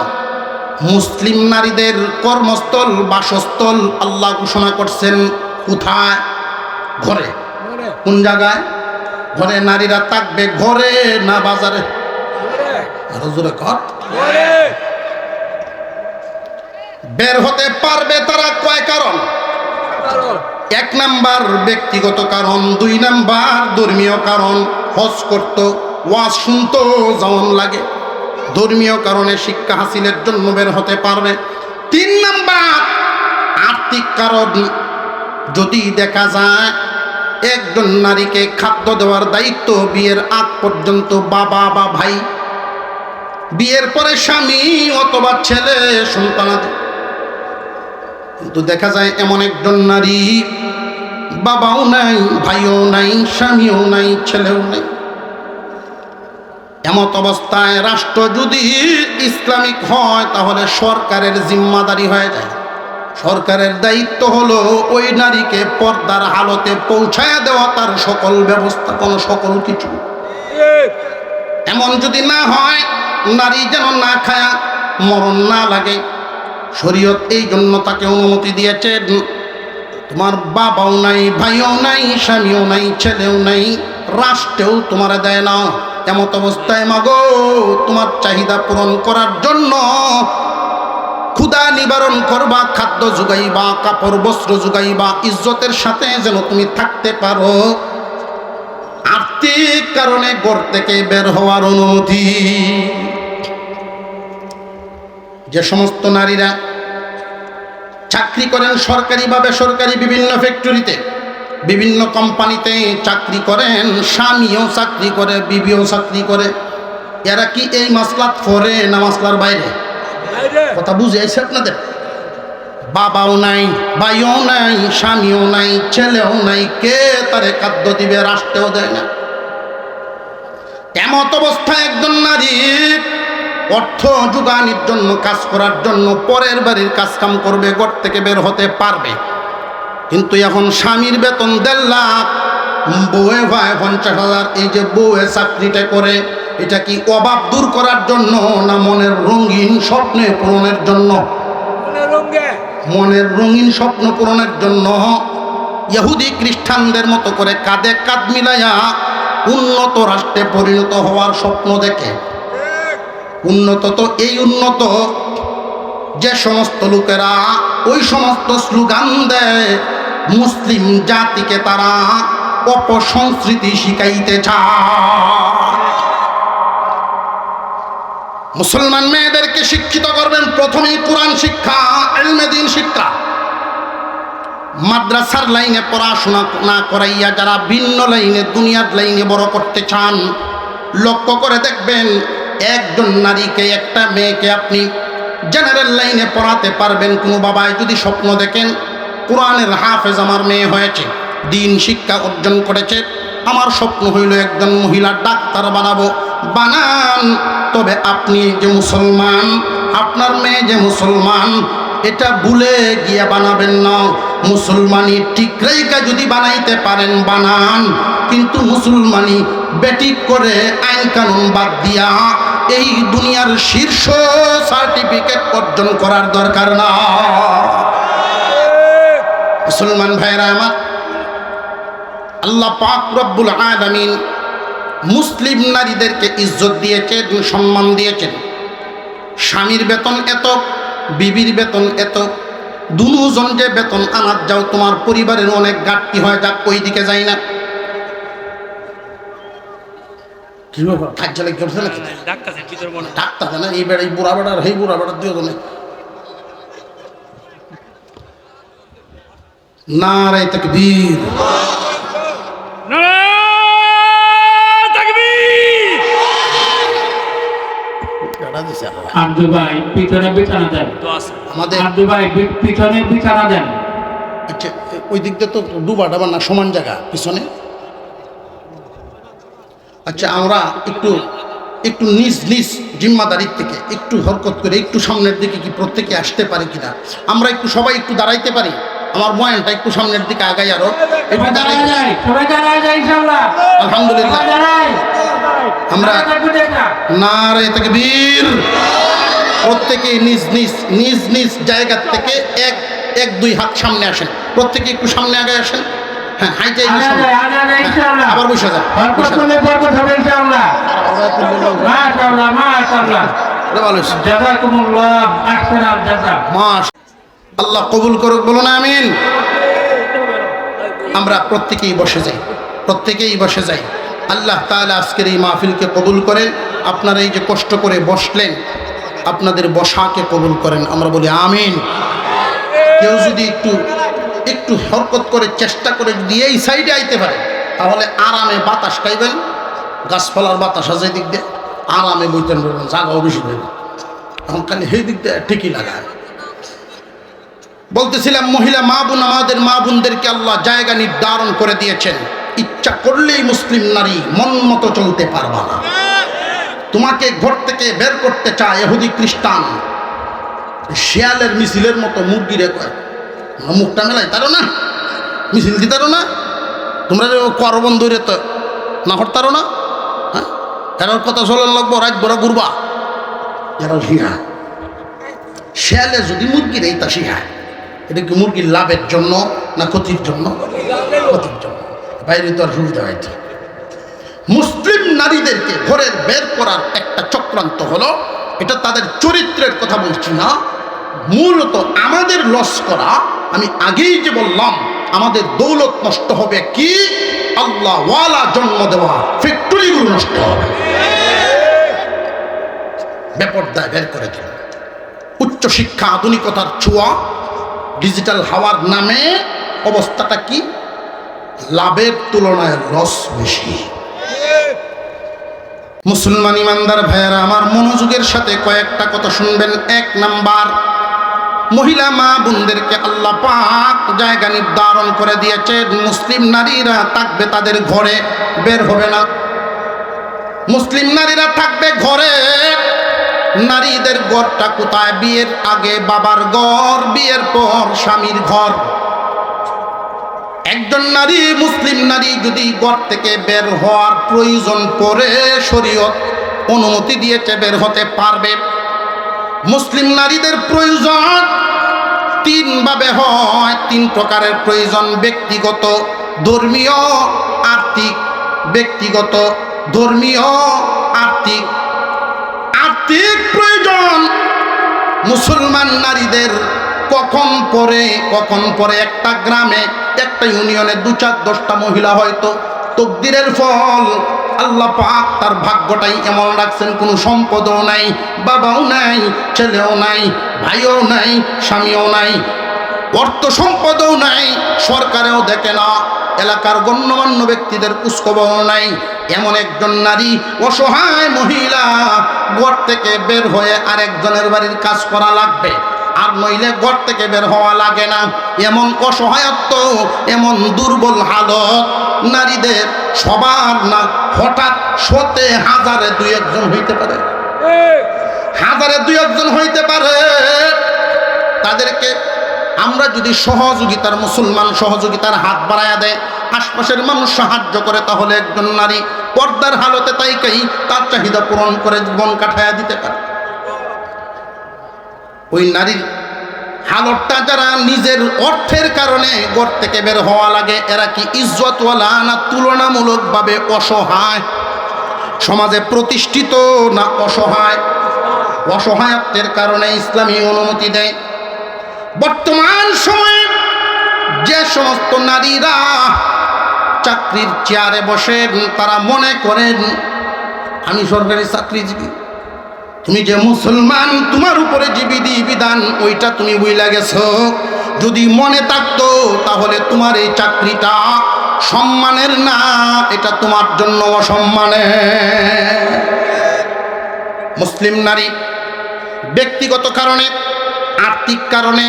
মুসলিম নারীদের কর্মস্থল বাসস্থল আল্লাহ ঘোষণা করছেন কোথায়? ঘরে। কোন জায়গায়? ঘরে। নারীরা থাকবে ঘরে না বাজারে? আরো জোরে কর। বের হতে পারবে তারা কয় কারণ? 1 নাম্বার ব্যক্তিগত কারণ, 2 নাম্বার ধর্মীয় কারণ। হজ করত ওয়াজ শুনতো যেমন লাগে, ধর্মীয় কারণে শিক্ষা হাসিলের জন্য বের হতে পারবে। 3 নাম্বার আর্থিক কারণ, যদি দেখা যায় একজন নারীকে খাদ্য দেওয়ার দায়িত্ব বিয়ের আগ পর্যন্ত বাবা বা ভাই, বিয়ের পরে স্বামী অথবা ছেলে সন্তানাদি। কিন্তু দেখা যায় এমন একজন নারী বাবাও নাই, ভাইও নাই, স্বামীও নাই, ছেলেও নাই। এমত অবস্থায় রাষ্ট্র যদি ইসলামিক হয় তাহলে সরকারের জিম্মাদারি হয়ে যায়। সরকারের দায়িত্ব হলো ওই নারীকে পর্দার হালতে পৌঁছায় দেওয়া, তার সকল ব্যবস্থাপনা, সকল কিছু। এমন যদি না হয়, নারী যেন না খায়া মরণ না লাগে, শরীয়ত এই জন্য তাকে অনুমতি দিয়েছে। তোমার বাবাও নাই, ভাইও নাই, স্বামীও নাই, ছেলেও নাই, রাষ্ট্রেও তোমার দেয় না। এমত অবস্থায় মাগো তোমার চাহিদা পূরণ করার জন্য ক্ষুধা নিবারণ করবা, খাদ্য যোগাইবা, কাপড় বস্ত্র যোগাইবা, ইজ্জতের সাথে যেন তুমি থাকতে পারো। আর্থিক কারণে ঘর থেকে বের হওয়ার অনুমতি। যে সমস্ত নারীরা চাকরি করেন সরকারি বা বেসরকারি বিভিন্ন ফ্যাক্টরিতে, বিভিন্ন কোম্পানিতে চাকরি করেন, স্বামীও চাকরি করে, বিবিও চাকরি করে, এরা কি এই মাসলাত পড়ে না মাসলার বাইরে? কথা বুঝে আইছে আপনাদের? বাবাও নাই, ভাইও নাই, স্বামীও নাই, ছেলেও নাই, কে তারে খাদ্য দিবে? রাষ্ট্রেও দেয় না। এমত অবস্থায় একজন নারী অর্থ যোগানোর জন্য, কাজ করার জন্য পরের বাড়ির কাজ কাম করবে, ঘর থেকে বের হতে পারবে। কিন্তু এখন স্বামীর বেতন 1.5 লাখ, বউয়ে ভাই 50,000। এই যে বউয়ে চাকরিটা করে, এটা কি অভাব দূর করার জন্য না মনের রঙিন স্বপ্ন পূরণের জন্য? মনের রঙিন স্বপ্ন পূরণের জন্য। ইহুদি খ্রিস্টানদের মতো করে কাঁধে কাঁধ মিলাইয়া উন্নত রাষ্ট্রে পরিণত হওয়ার স্বপ্ন দেখে। উন্নত তো এই উন্নত যে সমস্ত লোকেরা ওই সমস্ত স্লোগান দেয়, মুসলিম জাতিকে তারা অপসংস্কৃতি শিখাইতে চায়। মুসলমান মেয়েদেরকে শিক্ষিত করবেন প্রথমেই কোরআন শিক্ষা, ইলমে দ্বীন শিক্ষা। মাদ্রাসার লাইনে পড়াশোনা না করাইয়া যারা ভিন্ন লাইনে, দুনিয়ার লাইনে বড় করতে চান, লক্ষ্য করে দেখবেন একজন নারীকে, একটা মেয়েকে আপনি জেনারেল লাইনে পড়াতে পারবেন। কোনো বাবাই যদি স্বপ্ন দেখেন কোরআনের হাফেজ আমার মেয়ে হয়েছে, দ্বীন শিক্ষা অর্জন করেছে, আমার স্বপ্ন হইল একজন মহিলা ডাক্তার বানাবো, বানান। তবে আপনি যে মুসলমান, আপনার মেয়ে যে মুসলমান, এটা ভুলে গিয়ে বানাবেন না। মুসলমানি টিকরাইকা যদি বানাইতে পারেন বানান, কিন্তু মুসলমানি বেটিক করে আইন কানুন বাদ দিয়া এই দুনিয়ার শীর্ষ সার্টিফিকেট অর্জন করার দরকার না। মুসলমান ভাইরা আমার, আল্লাহ পাক রব্বুল আলামিন মুসলিম নারীদেরকে ইজ্জত দিয়েছেন, সম্মান দিয়েছেন। স্বামীর বেতন এত, বিবির বেতন এত, দুজন যে বেতন আনাত যাও, তোমার পরিবারের অনেক ঘাটতি হয়, যাক ওই দিকে যাই না। ডাক্তার না এই বেড়াই বুড়া বেড়ার, হেই বুড়া বেড়ার দিও না। নারে তাকবীর, আব্দুল ভাই পিছনে বিছানা দেন, আমাদের আব্দুল ভাই পিছনে বিছানা দেন। আচ্ছা, ওই দিক দিয়ে তো ডুবা ডাবা না, সমান জায়গা পিছনে। আচ্ছা, আমরা একটু একটু নিজ নিজ জিম্মাদারির থেকে একটু হরকত করে একটু সামনের দিকে কি প্রত্যেকে আসতে পারে কিনা? আমরা একটু সবাই একটু দাঁড়াইতে পারি? আমার বয়ানটা একটু সামনের দিকে আগাই, আরো একটু দাঁড়াই। আলহামদুলিল্লাহ, আমরা নারে তাকবীর। প্রত্যেকে নিজ নিজ নিজ নিজ জায়গা থেকে এক দুই হাত সামনে আসেন, প্রত্যেকে একটু সামনে আগে আসেন। হ্যাঁ, হাইটে আবার বসে যান। আল্লাহ কবুল করুক, বলুন আমিন। আমরা প্রত্যেকেই বসে যাই, প্রত্যেকেই বসে যাই। আল্লাহ তাআলা আজকের এই মাহফিলকে কবুল করেন। আপনারা এই যে কষ্ট করে বসলেন, আপনাদের বসাকে কবুল করেন। আমরা বলি আমিন। কেউ যদি একটু হরকত করে চেষ্টা করে যদি এই সাইডে আইতে পারে, তাহলে আরামে বাতাস খাইবেন। গাছপালার বাতাস আছে দিক দিয়ে, আরামে বইতেন পারবেন, জায়গাও বেশি পাইবেন। এখন খালি সেই দিক দিয়ে ঠিকই লাগায়। বলতেছিলাম, মহিলা মা বোন, আমাদের মা বোনদেরকে আল্লাহ জায়গা নির্ধারণ করে দিয়েছেন। ইচ্ছা করলেই মুসলিম নারী মন মতো চলতে পারবা না। তোমাকে ঘর থেকে বের করতে চায় ইহুদি খ্রিস্টান, শিয়ালের মিছিলের মতো মুরগিরে কয়, মুখটা মেলাই তারো না, মিছিল দিতারো না, তোমরা করবন্ধুরে তো না হরতারো না। হ্যাঁ, এরার কথা চলেন লাগবো, রাত বড় ঘুরবা। এরা শিহায়, শিয়ালে যদি মুরগির এইটা শিহায়, এটা কি মুরগির লাভের জন্য না ক্ষতির জন্য? ক্ষতির জন্য। বাইরে তো আর সুবিধা হয়েছে। মুসলিম নারীদেরকে ঘরের বের করার একটা চক্রান্ত হলো, এটা তাদের চরিত্রের কথা বলছি না, মূলত আমাদের লস করা। আমি আগেই যে বললাম, আমাদের দৌলত নষ্ট হবে, কি আল্লাহ ওয়ালা জন্ম দেওয়া ফ্যাক্টরিগুলো নষ্ট হবে। বেপরদায় বের করে দিল। উচ্চশিক্ষা আধুনিকতার ছোঁয়া, ডিজিটাল হাওয়ার নামে অবস্থাটা কি? লাভের তুলনায় লস বেশি। মুসলমান ইমানদার ভাইয়েরা আমার, মনোযোগের সাথে কয়েকটা কথা শুনবেন। 1 নাম্বার, মহিলা মা বোনদেরকে আল্লাহ পাক জায়গা নির্ধারণ করে দিয়েছেন। মুসলিম নারীরা থাকবে তাদের ঘরে, বের হবে না। মুসলিম নারীরা থাকবে ঘরে। নারীদের ঘরটা কোথায়? বিয়ের আগে বাবার ঘর, বিয়ের পর স্বামীর ঘর। একজন নারী, মুসলিম নারী যদি ঘর থেকে বের হওয়ার প্রয়োজন পড়ে, শরীয়ত অনুমতি দিয়েছে, বের হতে পারবে। মুসলিম নারীদের প্রয়োজন 3 ভাবে হয়, 3 প্রকারের প্রয়োজন: ব্যক্তিগত, ধর্মীয়, আর্থিক। ব্যক্তিগত, ধর্মীয়, আর্থিক। আর্থিক প্রয়োজন মুসলমান নারীদের কখন পরে একটা গ্রামে, একটা ইউনিয়নে 2-4-10টা মহিলা হয়তো তকদিরের ফল আল্লাহ পাক তার ভাগ্যটাই এমন রাখছেন, কোনো সম্পদও নাই, বাবাও নাই, ছেলেও নাই, ভাইও নাই, স্বামীও নাই, অর্থ সম্পদও নাই, সরকারেও দেখে না, এলাকার গণ্যমান্য ব্যক্তিদের খোঁজখবর নাই। এমন একজন নারী, অসহায় মহিলা, ঘর থেকে বের হয়ে আরেকজনের বাড়ির কাজ করা লাগবে, আর নইলে ঘর থেকে বের হওয়া লাগে না। এমন অসহায়ত্ব, এমন দুর্বল হালত নারীদের সবার না। হঠাৎ 100-1000 2-1 হইতে পারে, 1000-2-1 হইতে পারে। তাদেরকে আমরা যদি মুসলমান সহযোগিতার হাত বাড়ায়া দেয়, আশপাশের মানুষ সাহায্য করে, তাহলে একজন নারী পর্দার হালতে তাইকেই তার চাহিদা পূরণ করে জীবন কাটায়া দিতে পারে। ওই নারীর হালতটা, যারা নিজের অর্থের কারণে ঘর থেকে বের হওয়া লাগে, এরা কি ইজ্জতওয়ালা না তুলনামূলকভাবে অসহায়? সমাজে প্রতিষ্ঠিত না অসহায়? অসহায়ত্বের কারণে ইসলামী অনুমতি দেয়। বর্তমান সময়ে যে সমস্ত নারীরা চাকরির চেয়ারে বসেন, তারা মনে করেন আমি সরকারি চাকরিজীবী। তুমি যে মুসলমান, তোমার উপরে যে বিধান ওইটা তুমি বুইলা গেছো। যদি মনে থাকতো, তাহলে তোমার এই চাকরিটা সম্মানের না, এটা তোমার জন্য অসম্মানের। মুসলিম নারী ব্যক্তিগত কারণে, আর্থিক কারণে,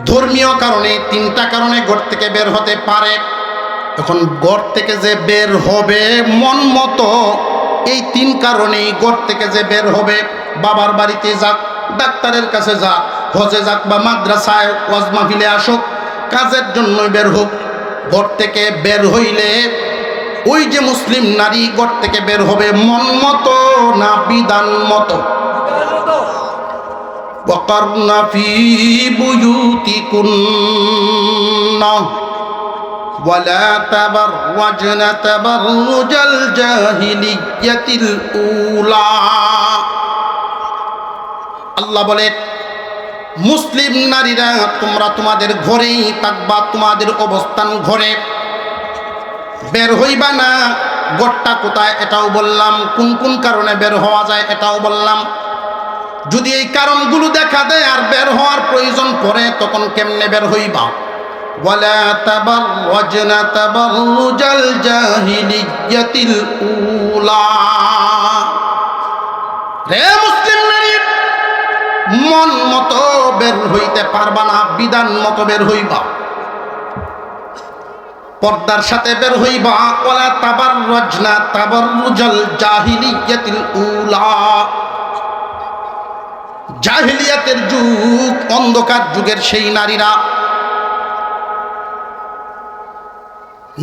ধর্মীয় কারণে, 3টা কারণে ঘর থেকে বের হতে পারে। এখন ঘর থেকে যে বের হবে মন মতো, এই 3 কারণেই ঘর থেকে যে বের হবে, বাবার বাড়িতে যাক, ডাক্তারের কাছে যাক, হজে যাক, বা মাদ্রাসায় ওয়াজ মাহফিলে আসুক, কাজের জন্য বের হোক, ঘর থেকে বের হইলে ওই যে মুসলিম নারী ঘর থেকে বের হবে মন মতো না বিধান মতো? وَقَرْنَ فِي بُيُوتِكُنَّ وَلَا تَبَرَّجْنَ تَبَرُّجَ الْجَاهِلِيَّةِ الْأُولَى। আল্লাহ বলে, মুসলিম নারীরা তোমরা তোমাদের ঘরেই থাকবা, তোমাদের অবস্থান ঘরে। বের হইবা না। গড়টা কোথায় এটাও বললাম, কোন কোন কারণে বের হওয়া যায় এটাও বললাম। যদি এই কারণগুলো দেখা দেয় আর বের হওয়ার প্রয়োজন পড়ে, তখন কেমনে বের হইবা? ওয়ালা তাবাররাজনা তাবাররুজাল জাহিলিয়াতিল উলা। রে মুসলিম নারী, মন মতো বের হইতে পারবা না, বিধান মতো বের হইবা, পর্দার সাথে বের হইবা। ওয়ালা তাবাররাজনা তাবাররুজাল জাহিলিয়াতিল উলা। জাহিলিয়াতের যুগ, অন্ধকার যুগের সেই নারীরা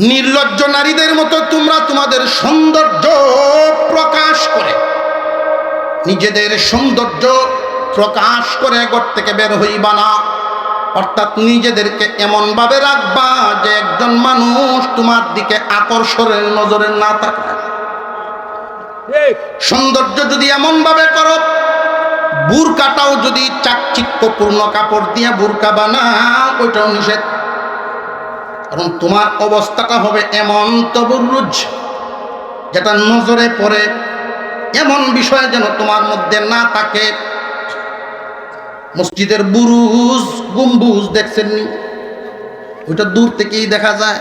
নির্লজ্জ নারীদের মতো তোমরা তোমাদের সৌন্দর্য প্রকাশ করে, নিজেদের সৌন্দর্য প্রকাশ করে ঘর থেকে বের হইবা না। অর্থাৎ নিজেদেরকে এমন ভাবে রাখবা যে একজন মানুষ তোমার দিকে আকর্ষণের নজরে না তাকায়। সৌন্দর্য যদি এমন ভাবে করো, বুরকাটাও যদি চাকচিক্যপূর্ণ কাপড় দিয়ে বুরকা বানাও, ওইটাও নিষেধ। কারণ তোমার অবস্থাটা হবে এমন তবররুজ, যেটা নজরে পড়ে, এমন বিষয় যেন তোমার মধ্যে না থাকে। মসজিদের বুরুজ গম্বুজ দেখছেননি? ওইটা দূর থেকেই দেখা যায়।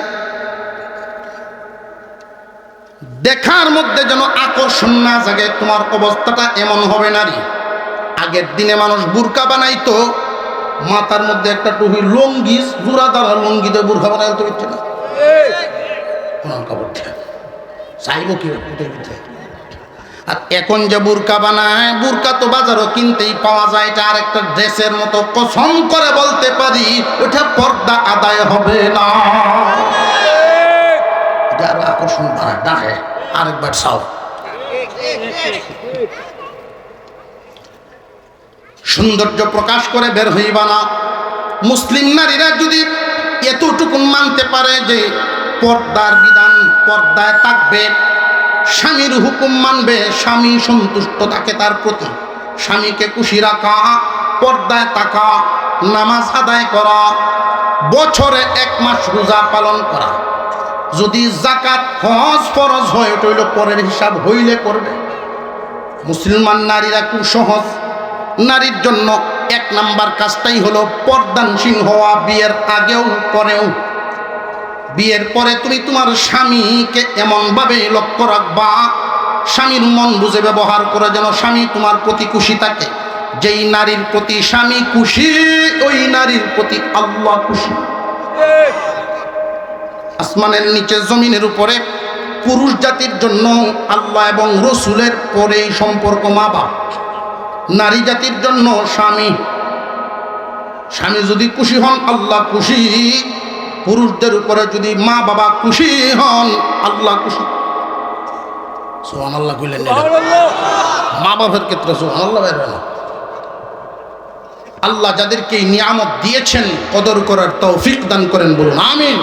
দেখার মধ্যে যেন আকর্ষণ না জাগে, তোমার অবস্থাটা এমন হবে নারী। আগের দিনে মানুষ বুরকা বানাইতো, মাথার মধ্যে একটা টুপি, লঙ্গি, জোড়া দ্বারা লঙ্গিতে বুরকা বানাইতে হচ্ছে না, কাপড় দিয়ে চাইব কি? আর এখন যে বুরকা বানায়, বুরকা তো বাজারও কিনতেই পাওয়া যায়, এটা আর একটা ড্রেসের মতো। কসম করে বলতে পারি ওটা পর্দা আদায় হবে না। এটা আরো আকর্ষণ বাড়ায়, ডাকে আরেকবার চাও। সৌন্দর্য প্রকাশ করে বের হইবা না। মুসলিম নারীরা যদি এতটুকু মানতে পারে যে পর্দার বিধান, পর্দায় থাকবে, স্বামীর হুকুম মানবে, স্বামী সন্তুষ্ট থাকে তার প্রতি, স্বামীকে খুশি রাখা, পর্দায় থাকা, নামাজ আদায় করা, বছরে 1 মাস রোজা পালন করা, যদি যাকাত হজ ফরজ হয় ওটা হইল পরের হিসাব, হইলে করবে। মুসলমান নারীরা খুব সহজ। নারীর জন্য 1 নাম্বার কাজটাই হলো পর্দানসীন হওয়া, বিয়ের আগেও পরেও। বিয়ের পরে তুমি তোমার স্বামীকে এমনভাবে লক্ষ্য রাখবা, স্বামীর মন বুঝে ব্যবহার করে, যেন স্বামী তোমার প্রতি খুশি থাকে। যেই নারীর প্রতি স্বামী খুশি, ওই নারীর প্রতি আল্লাহ খুশি। আসমানের নিচে জমিনের উপরে পুরুষ জাতির জন্য আল্লাহ এবং রসুলের পরেই সম্পর্ক মা বাপ। নারী জাতির জন্য স্বামী, স্বামী যদি খুশি হন আল্লাহ খুশি। পুরুষদের উপরে যদি মা বাবা খুশি হন আল্লাহ খুশি। সুবহানাল্লাহ কইলেন না? মা বাবার ক্ষেত্রে সুবহানাল্লাহ বের হয় না। আল্লাহ যাদেরকে নিয়ামত দিয়েছেন কদর করার তৌফিক দান করেন, বলুন আমিন।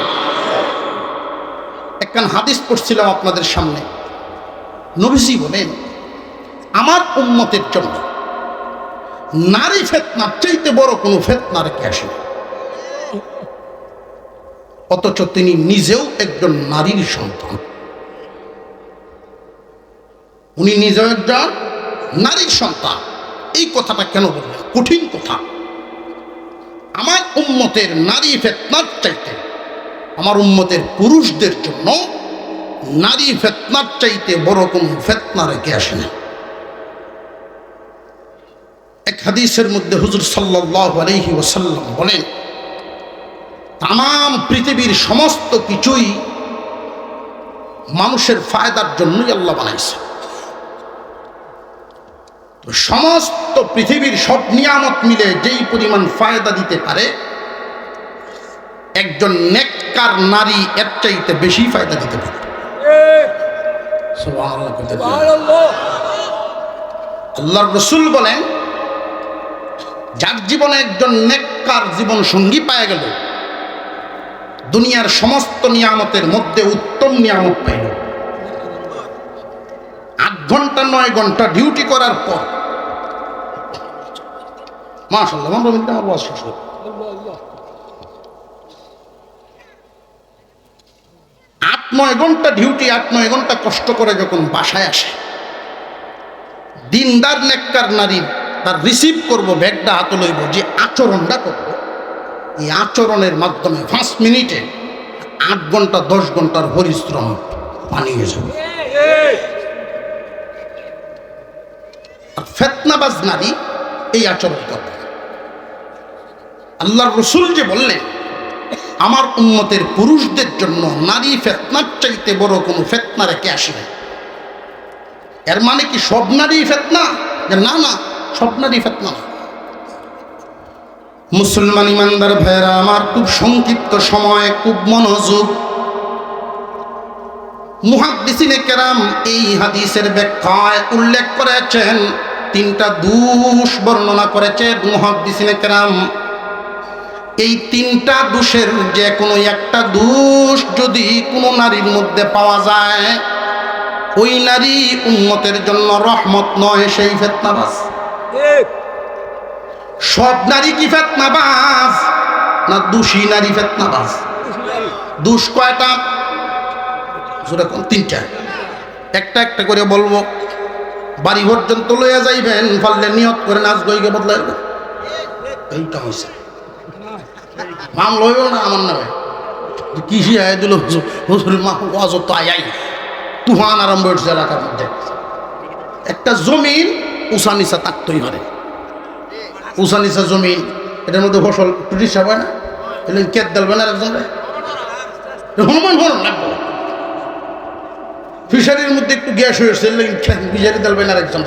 একখান হাদিস পড়ছিলাম আপনাদের সামনে। নবীজি বলেন, আমার উম্মতের জন্য নারী ফিতনার চাইতে বড় কোনো ফিতনা রেখে আসেন। অথচ তিনি নিজেও একজন নারীর সন্তান। উনি নিজেও একজন নারীর সন্তান। এই কথাটা কেন বললেন? কঠিন কথা। আমার উম্মতের নারী ফিতনার চাইতে, আমার উম্মতের পুরুষদের জন্য নারী ফিতনার চাইতে বড় কোনো ফিতনা রেখে আসে না। এক হাদিসের মধ্যে হুজুর সাল্লাল্লাহু আলাইহি ওয়াসাল্লাম বলেন, তাম পৃথিবীর সমস্ত কিছুই মানুষের ফায়দার জন্যই আল্লাহ বানাইছে। তো সমস্ত পৃথিবীর সব নিয়ামত মিলে যেই পরিমাণ ফায়দা দিতে পারে, একজন নেককার নারী এর চাইতে বেশি ফায়দা দিতে পারে। সুবহানাল্লাহ। আল্লাহর রাসূল বলেন, যার জীবনে একজন নেককার জীবন সঙ্গী পায় গেল, দুনিয়ার সমস্ত নিয়ামতের মধ্যে উত্তম নিয়ামত পাইল। 8 ঘন্টা 9 ঘন্টা ডিউটি করার পর, মাশাআল্লাহ, আমার ওয়াজ শেষ হলো। 8-9 ঘন্টা ডিউটি, 8-9 ঘন্টা কষ্ট করে যখন বাসায় আসে, দিনদার নেককার নারী তার রিসিভ করব, ব্যাগটা হাতে লইব, যে আচরণটা করব, এই আচরণের মাধ্যমে 5 মিনিটে 8 ঘন্টা 10 ঘন্টার পরিশ্রম পানি হয়ে যাবে। আর ফিতনাবাজ নারী এই আচরণ করবে। আল্লাহর রাসূল যে বললেন, আমার উম্মতের পুরুষদের জন্য নারী ফিতনার চাইতে বড় কোনো ফিতনা রেখে আসবে। এর মানে কি সব নারী ফিতনা? না না, সব নারী ফিতনা না। মুসলমান ইমানদার ভাইরা আমার, খুব সংক্ষিপ্ত সময়, খুব মনোযোগ। মুহাদ্দিসিনে কেরাম এই হাদিসের ব্যাখ্যায় উল্লেখ করেছেন, 3টা দোষ বর্ণনা করেছেন মুহাদ্দিসিনে কেরাম। এই 3টা দোষের যে কোনো একটা দোষ যদি কোনো নারীর মধ্যে পাওয়া যায়, ওই নারী উম্মতের জন্য রহমত নয়, সেই ফিতনাবাজ। সব নারী কি ফিতনাবাজ? না, দোষী নারী ফিতনাবাজ। দোষ কয়টা? 3টা। একটা একটা করে বলবো, বাড়ি পর্যন্ত লইয়া যাইবেন, পারলে নিয়ত করে নাচ গইকে বদলাইব। এইটা হয়েছে মাম লইব না আমার নামে, কৃষি আয় দিল হুজুর, মা অযত আয়াই তুফান আরম্ভ হয়েছে এলাকার মধ্যে। একটা জমিন উষা নিচা তাকতই পারে, উষা নিচা জমিন, এটার মধ্যে ফসল টুটি সাবে না, এলে কেট দেলবে না একজন হনুমান হন লাগবো। ফিশারির মধ্যে একটু গ্যাস হয়েছে, ফিশারি দেলবে না একজন,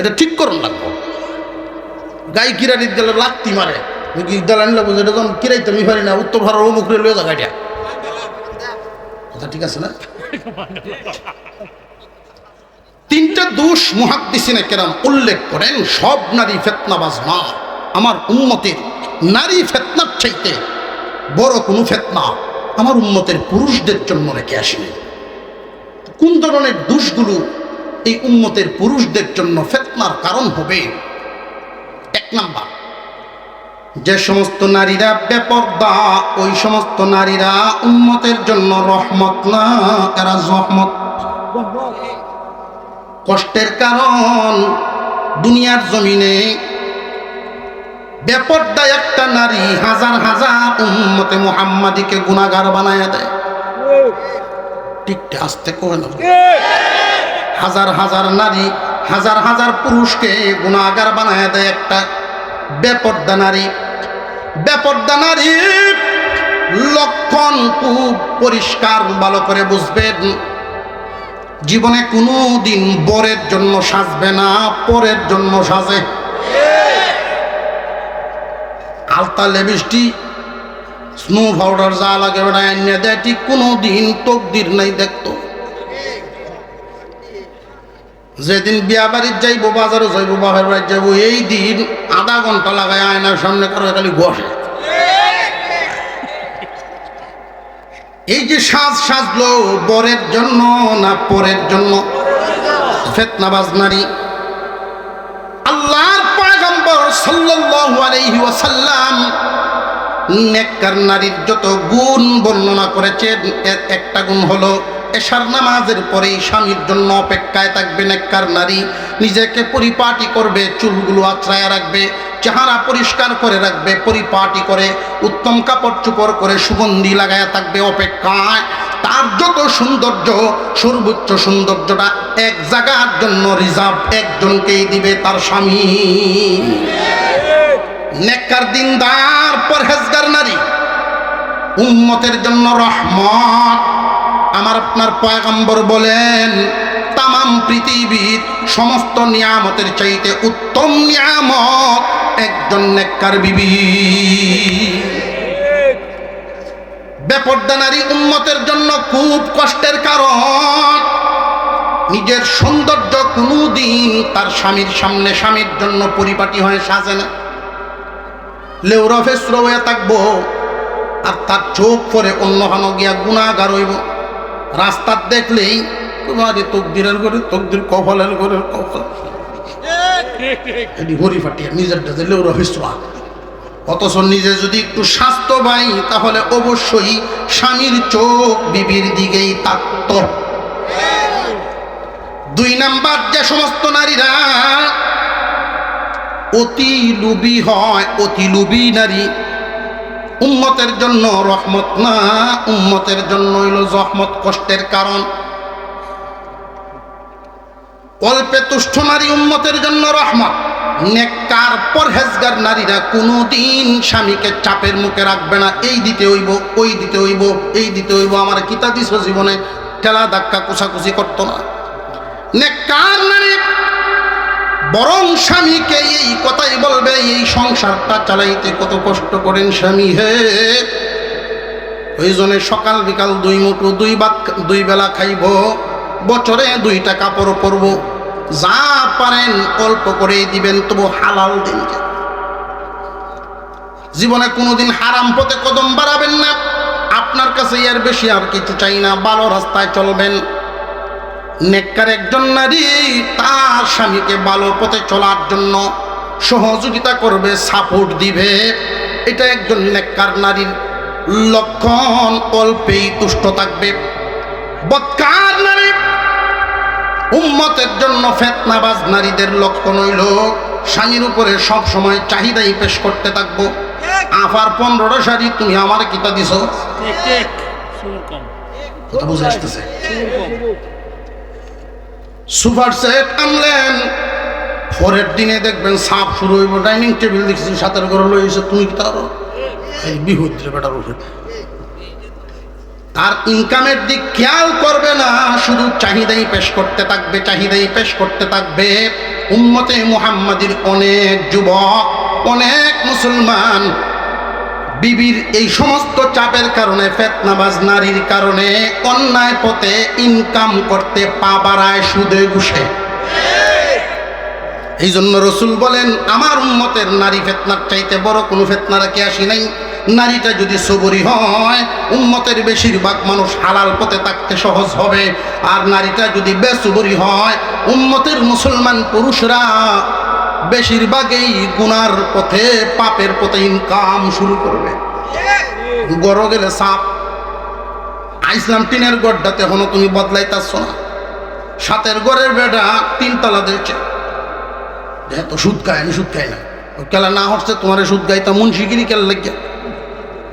এটা ঠিক করুন লাগবো। গাই কিরানির গেলে লাত্তি মারে, দালানি লাগবো, যেটা যখন কিরাইতে আমি পারি না, উত্তর ভারত মুখরে লয়ে যা গাড়িটা, কথা ঠিক আছে না? 3টা দোষ মুহাদ্দিসিনে কেরাম উল্লেখ করেন। সব নারী ফিতনাবাজ না, আমার উম্মতের নারী ফিতনার চাইতে বড় কোনো ফিতনা আমার উম্মতের পুরুষদের জন্য রেখে আসেনি। কোন ধরনের দোষগুলো এই উম্মতের পুরুষদের জন্য ফিতনার কারণ হবে? 1 নাম্বার, যে সমস্ত নারীরা বেপরদা, ওই সমস্ত নারীরা উম্মতের জন্য রহমত না, এরা জহমত। কষ্টের কারণ, দুনিয়ার জমিনে বেপরদা একটা নারী হাজার হাজার উম্মতে মুহাম্মাদিকে গুনাহগার বানায়া দেয়। ঠিকটা আসতে কয় না, হাজার হাজার নারী হাজার হাজার পুরুষকে গুনাহগার বানায়া দেয় একটা বেপরদা নারী। বেপরদা নারী লক্ষণ খুব পরিষ্কার, ভালো করে বুঝবেন। জীবনে কোনো দিন বরের জন্য সাজবে না, পরের জন্য সাজে। আলতা লেবিস্টি স্নো পাউডার যা লাগে বেড়া এনে দেয়, ঠিক কোনো দিন তকদির নাই দেখতো। যেদিন বিয়া বাড়ির যাইব, বাজারও যাইব, বাপের বাড়ি যাইব, এই দিন আধা ঘন্টা লাগায় আয়নার সামনে কারো খালি বসে। এই যে সাজলো বরের জন্য না পরের জন্য? ফিতনাবাজ নারী। আল্লাহর পয়গম্বর সাল্লাল্লাহু আলাইহি ওয়াসাল্লাম নেককার নারীর যত গুণ বর্ণনা করেছেন, এর একটা গুণ হলো এশার নামাজের পরেই স্বামীর জন্য অপেক্ষায় থাকবে নেককার নারী। নিজেকে পরিপাটি করবে, চুলগুলো আঁচড়ায়া রাখবে, চেহারা পরিষ্কার করে রাখবে, পরিপাটি করে উত্তম কাপড় চোপড় করে সুগন্ধি লাগায়া থাকবে অপেক্ষায়। তার যত সৌন্দর্য, সর্বোচ্চ সৌন্দর্যটা এক জায়গার জন্য রিজার্ভ একজনকেই দিবে, তার স্বামী। নেককার দিনদার পরহেজগার নারী উম্মতের জন্য রহমত। আমার আপনার পয়গম্বর বলেন, তামাম পৃথিবীর সমস্ত নিয়ামতের চাইতে উত্তম নিয়ামত একজন নেককার বিবি। বেপরদা নারী উম্মতের জন্য খুব কষ্টের কারণ। নিজের সৌন্দর্য কোনোদিন তার স্বামীর সামনে স্বামীর জন্য পরিপাটি হয়ে সাজে না, লেউরা ফেসরা হয়ে থাকবো, আর তার চোখ পরে অন্য হানো গিয়া গুনাহগার হইব। রাস্তার দেখলেই তোমারে তকদিরের করে তকদির, কপালের করে কপাল, হরি ফাটিয়া নিজের লেউরা ফেসরা অথচ নিজে যদি একটু স্বাস্থ্য পাই তাহলে অবশ্যই স্বামীর চোখ বিবির দিকেই থাকত। 2 নাম্বার, যে সমস্ত নারীরা অতি লোভী হয়, অতি লোভী নারী উম্মতের জন্য রহমত না, উম্মতের জন্য হইল জহমত, কষ্টের কারণ। অল্পে তুষ্ট নারী উম্মতের জন্য রহমত। নেককার পরহেজগার নারীরা কোনোদিন স্বামীকে চাপের মুখে রাখবে না, এই দিতে হইব, ওই দিতে হইব, এই দিতে হইব, আমার কিতা দিছ জীবনে, ঠেলা ধাক্কা কুচাকুচি করতো না। নেককার নারী বরং স্বামীকে এই কথাই বলবে, এই সংসারটা চালাইতে কত কষ্ট করেন স্বামী হে, ওই জন্য সকাল বিকাল 2 মুঠো 2 বেলা খাইব, বছরে 2টা কাপড় পরব, যা পারেন অল্প করে দিবেন, তবু হালাল দিন। জীবনে কোনোদিন হারাম পথে কদম বাড়াবেন না। আপনার কাছে এর বেশি আর কিছু চাই না, ভালো রাস্তায় চলবেন। নেককার একজন নারী তার স্বামীকে ভালো পথে চলার জন্য সহযোগিতা করবে, সাপোর্ট দিবে, এটা একজন নেককার নারীর লক্ষণ। অল্পেই তুষ্ট থাকবে। বদকার নারী উম্মতের জন্য ফিতনাবাজ নারীদের লক্ষণ হইল স্বামীর উপরে সব সময় চাহিদাই পেশ করতে থাকবো। আফার 15টা শাড়ি, তুমি আমার কিতা দিছ, কথা বুঝে আসতেছে। সুপার সেট আনলেন, পরের দিনে দেখবেন সাপ শুরু হইব, ডাইনিং টেবিল দেখছি সাতের ঘরে লইছে, তুমি কি তার বিহুদ্রে বেটার উঠে। তার ইনকামের দিক খেয়াল করবে না, শুধু চাহিদাই পেশ করতে থাকবে, চাহিদাই পেশ করতে থাকবে। উম্মতে মুহাম্মাদির অনেক যুবক, অনেক মুসলমান বিবির এই সমস্ত চাপের কারণে, ফিতনাবাজ নারীর কারণে অন্যায় পথে ইনকাম করতে পা বাড়ায়, সুদে ঘুষে। এই জন্য রসুল বলেন, আমার উম্মতের নারী ফিতনার চাইতে বড় কোনো ফিতনা রাখি আসি নাই। নারীটা যদি সবরি হয়, উম্মতের বেশিরভাগ মানুষ হালাল পথে থাকতে সহজ হবে। আর নারীটা যদি বেসবরি হয়, উম্মতের মুসলমান পুরুষরা বেশিরভাগই গুনার পথে, পাপের পথে ইনকাম শুরু করবে। গড় গেলে সাপ, আইসলাম টিনের গড়টাতে এখনো তুমি বদলাইতাছ না। 7-এর গড়ের বেটা 3 তালা দিয়েছে, যেহেতু সুদ খায়, আমি সুদ খাই না, কেলা না হচ্ছে তোমার সুদ গাইতা মুন্সিগিরি কেলা লাগিয়া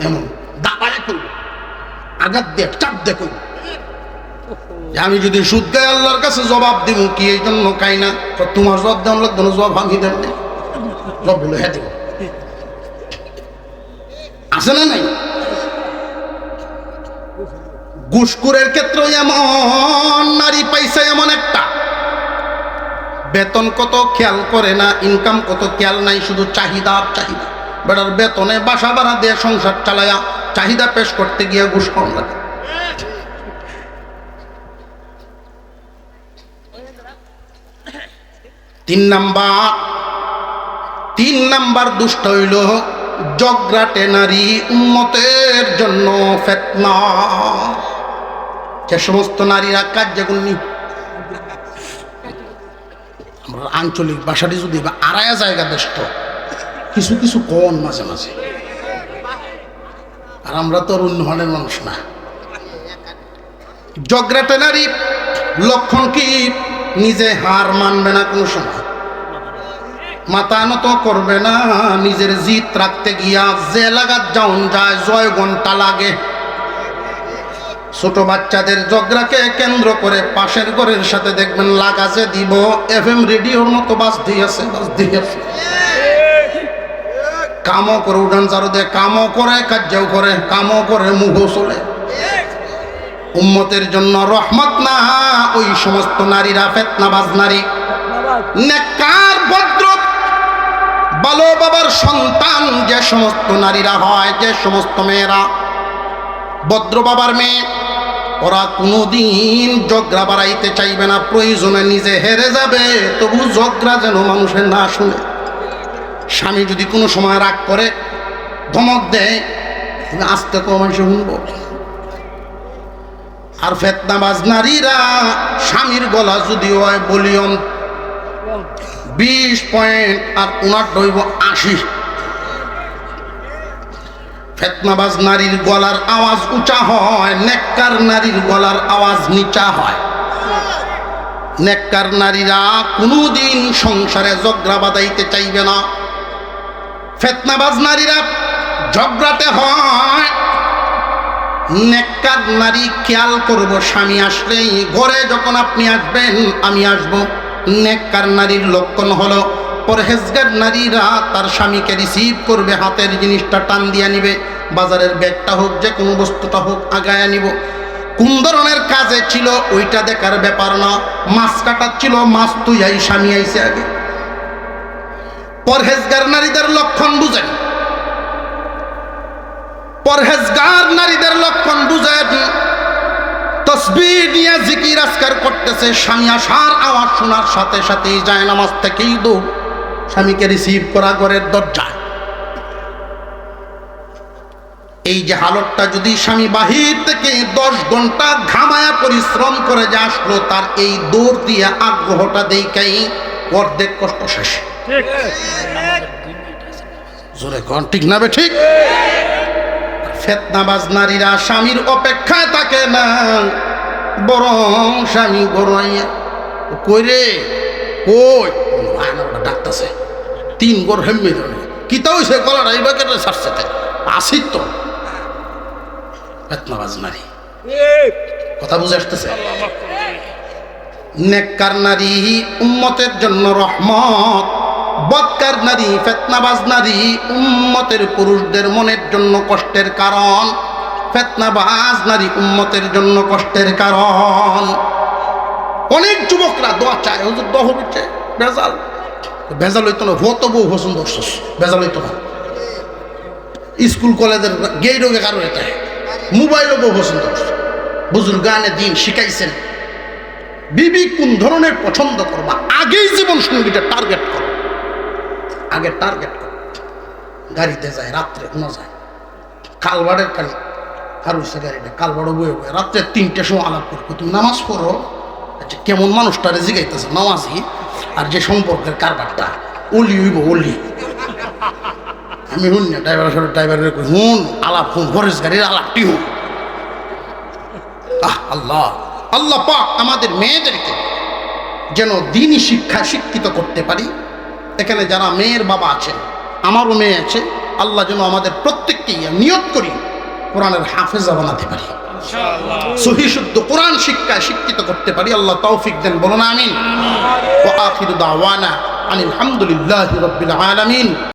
এমন দাবায় করবো, আঘাত দেখ, চাপ দেখুন। আমি যদি সুদ গাই আল্লাহর কাছে জবাব দিব কি এই জন্য খাই না, তোমার জবাব দেওয়ার লাগতো না, জবাব ভাঙি দেন, জবাব বলে হ্যাঁ দেব, আছে না নাই? ঘুষখোরের ক্ষেত্রে এমন নারী পাইছে, এমন একটা বেতন কত খেয়াল করে না, ইনকাম কত খেয়াল নাই, শুধু চাহিদা আর চাহিদা। বেটার বেতনে বাসা ভাড়া দিয়ে সংসার চালায়া চাহিদা পেশ করতে গিয়ে ঘুষ কম লাগে। তিন নাম্বার দুষ্ট হইল জগরাটে নারী, উম্মতের জন্য ফিতনা। যে সমস্ত নারীরা কার্যগুণী, আমরা আঞ্চলিক ভাষাটি যদি আড়ায়া জায়গা দেষ্ট, কিছু কিছু কন মাঝে মাঝে, আর আমরা তো আর অন্য ধরনের মানুষ না। জগরাটে নারী লক্ষণ কি? নিজে হার মানবে না, কোনো সময় মাথা নত করবে না, নিজের জিত রাখতে গিয়া যে লাগাত যাওন যায়, জয় ঘন্টা লাগে। ছোট বাচ্চাদের ঝগড়াকে কেন্দ্র করে পাশের ঘরের সাথে দেখবেন লাগাজে দিব, FM রেডিওর মতো বাস দিয়েছে। কামও করে উঠান চারো দিয়ে, কামও করে, কার্যও করে, কামও করে, মুখও চলে। উম্মতের জন্য রহমত না ওই সমস্ত নারীরা, ফিতনাবাজ নারী। নেককার ভদ্র ভালো বাবার সন্তান যে সমস্ত নারীরা হয়, যে সমস্ত মেয়েরা ভদ্র বাবার মেয়ে, ওরা কোনোদিন ঝগড়া বাড়াইতে চাইবে না। প্রয়োজনে নিজে হেরে যাবে, তবু ঝগড়া যেন মানুষের না শুনে। স্বামী যদি কোনো সময় রাগ করে, ধমক দেয়, আস্তে কম এসে শুনব। আর ফিতনাবাজ নারীরা স্বামীর গলা যদি হয় ভলিউম 20 পয়েন্ট, আর ওনার হইব 80, ফিতনাবাজ নারীর গলার আওয়াজ উঁচা হয়, নেককার নারীর গলার আওয়াজ নিচা হয়। নেককার নারীরা কোনোদিন সংসারে ঝগড়া বাঁধাইতে চাইবে না। ফিতনাবাজ নারীরা ঝগড়াতে হয়। নেককার নারী খেয়াল করব, স্বামী আসলেই ঘরে যখন আপনি আসবেন আমি আসব। নেককার নারীর লক্ষণ হলো পরহেজগার নারীরা তার স্বামীকে রিসিভ করবে, হাতের জিনিসটা টান দিয়া নিবে, বাজারের ব্যাগটা হোক যে কোনো বস্তুটা হোক আগায়া নিব। কোন ধরনের কাজে ছিল ওইটা দেখার ব্যাপার না, মাছ কাটার ছিল, মাছ তুই আই, স্বামী আইসে আগে। পরহেজগার নারীদের লক্ষণ বুঝেন, পরহেজগার নারীদের লক্ষণ বুঝেন। তসবিহ নিয়ে জিকির আজকার করতেছে, স্বামী আসার আওয়াজ শোনার সাথে সাথেই যায় নামাজ থেকেই দৌড় স্বামীকে রিসিভ করা ঘরের দরজায়। এই যে হালতটা যদি স্বামী বাহির থেকে 10 ঘন্টা ঘামায়া পরিশ্রম করে যে আসলো, তার এই দৌড় দিয়ে আগ্রহটা দেখাই অর্ধেক কষ্ট শেষ। জোরে কোন ঠিক না বে ঠিক? ফিতনাবাজ নারীরা স্বামীর অপেক্ষায় থাকে না, বরং স্বামী গড়াইয়া কই রে কই ডাকতেছে 3 গড় হেম্মি ধরে কিতা হইছে গলার আইবা কেটে ছাড়ছে আসি তো। ফিতনাবাজ নারী, কথা বুঝে আসতেছে? নেককার নারী উম্মতের জন্য রহমত, বদকার নারী ফিতনাবাজ নারী উম্মতের পুরুষদের মনের জন্য কষ্টের কারণ। ফিতনাবাজ নারী উম্মতের জন্য কষ্টের কারণ। অনেক যুবকরা দোয়া চায়, হুজুর দোয়া হবে ভেজাল, ভেজাল হইতো না, ভত বউ পছন্দ করছিস, ভেজাল হইতো না। স্কুল কলেজের গেই রোগে কারো এটা মোবাইলও বউ পছন্দ করছে। বুজুর্গানে দিন শিখাইছেন বিবি কোন ধরনের পছন্দ করবা, আগেই জীবন সঙ্গীটা টার্গেট করো, আগে টার্গেট করো। গাড়িতে যায়, রাত্রে কোনো যায়, কালবাড়ের কালি আর হচ্ছে গাড়িটা কালবাড়ও বয়ে বয়ে রাত্রে 3টের সময় আলাপ করবো, তুমি নামাজ পড়ো। আচ্ছা কেমন মানুষটারে জিগাইতেছে নামাজি, আর যে সম্পর্কের কারবারটা অলি হইব অলি। আমি শুন না ড্রাইভারের সাথে ড্রাইভারের হুন আলাপ, হুন ফরেস্ট গাড়ির আলাপটি হুন। আল্লাহ আল্লাহ পাক আমাদের মেয়েদেরকে যেন দিনই শিক্ষা শিক্ষিত করতে পারি। এখানে যারা মেয়ের বাবা আছেন, আমারও মেয়ে আছে, আল্লাহ যেন আমাদের প্রত্যেককেই নিয়ত করি কোরআনের হাফেজা বানাতে পারি, সহি শুদ্ধ কোরআন শিক্ষায় শিক্ষিত করতে পারি। আল্লাহ তৌফিক দেন, বলুন আমিন। ওয়া আখিরু দাওয়ানা আনিল হামদুলিল্লাহি রাব্বিল আলামিন।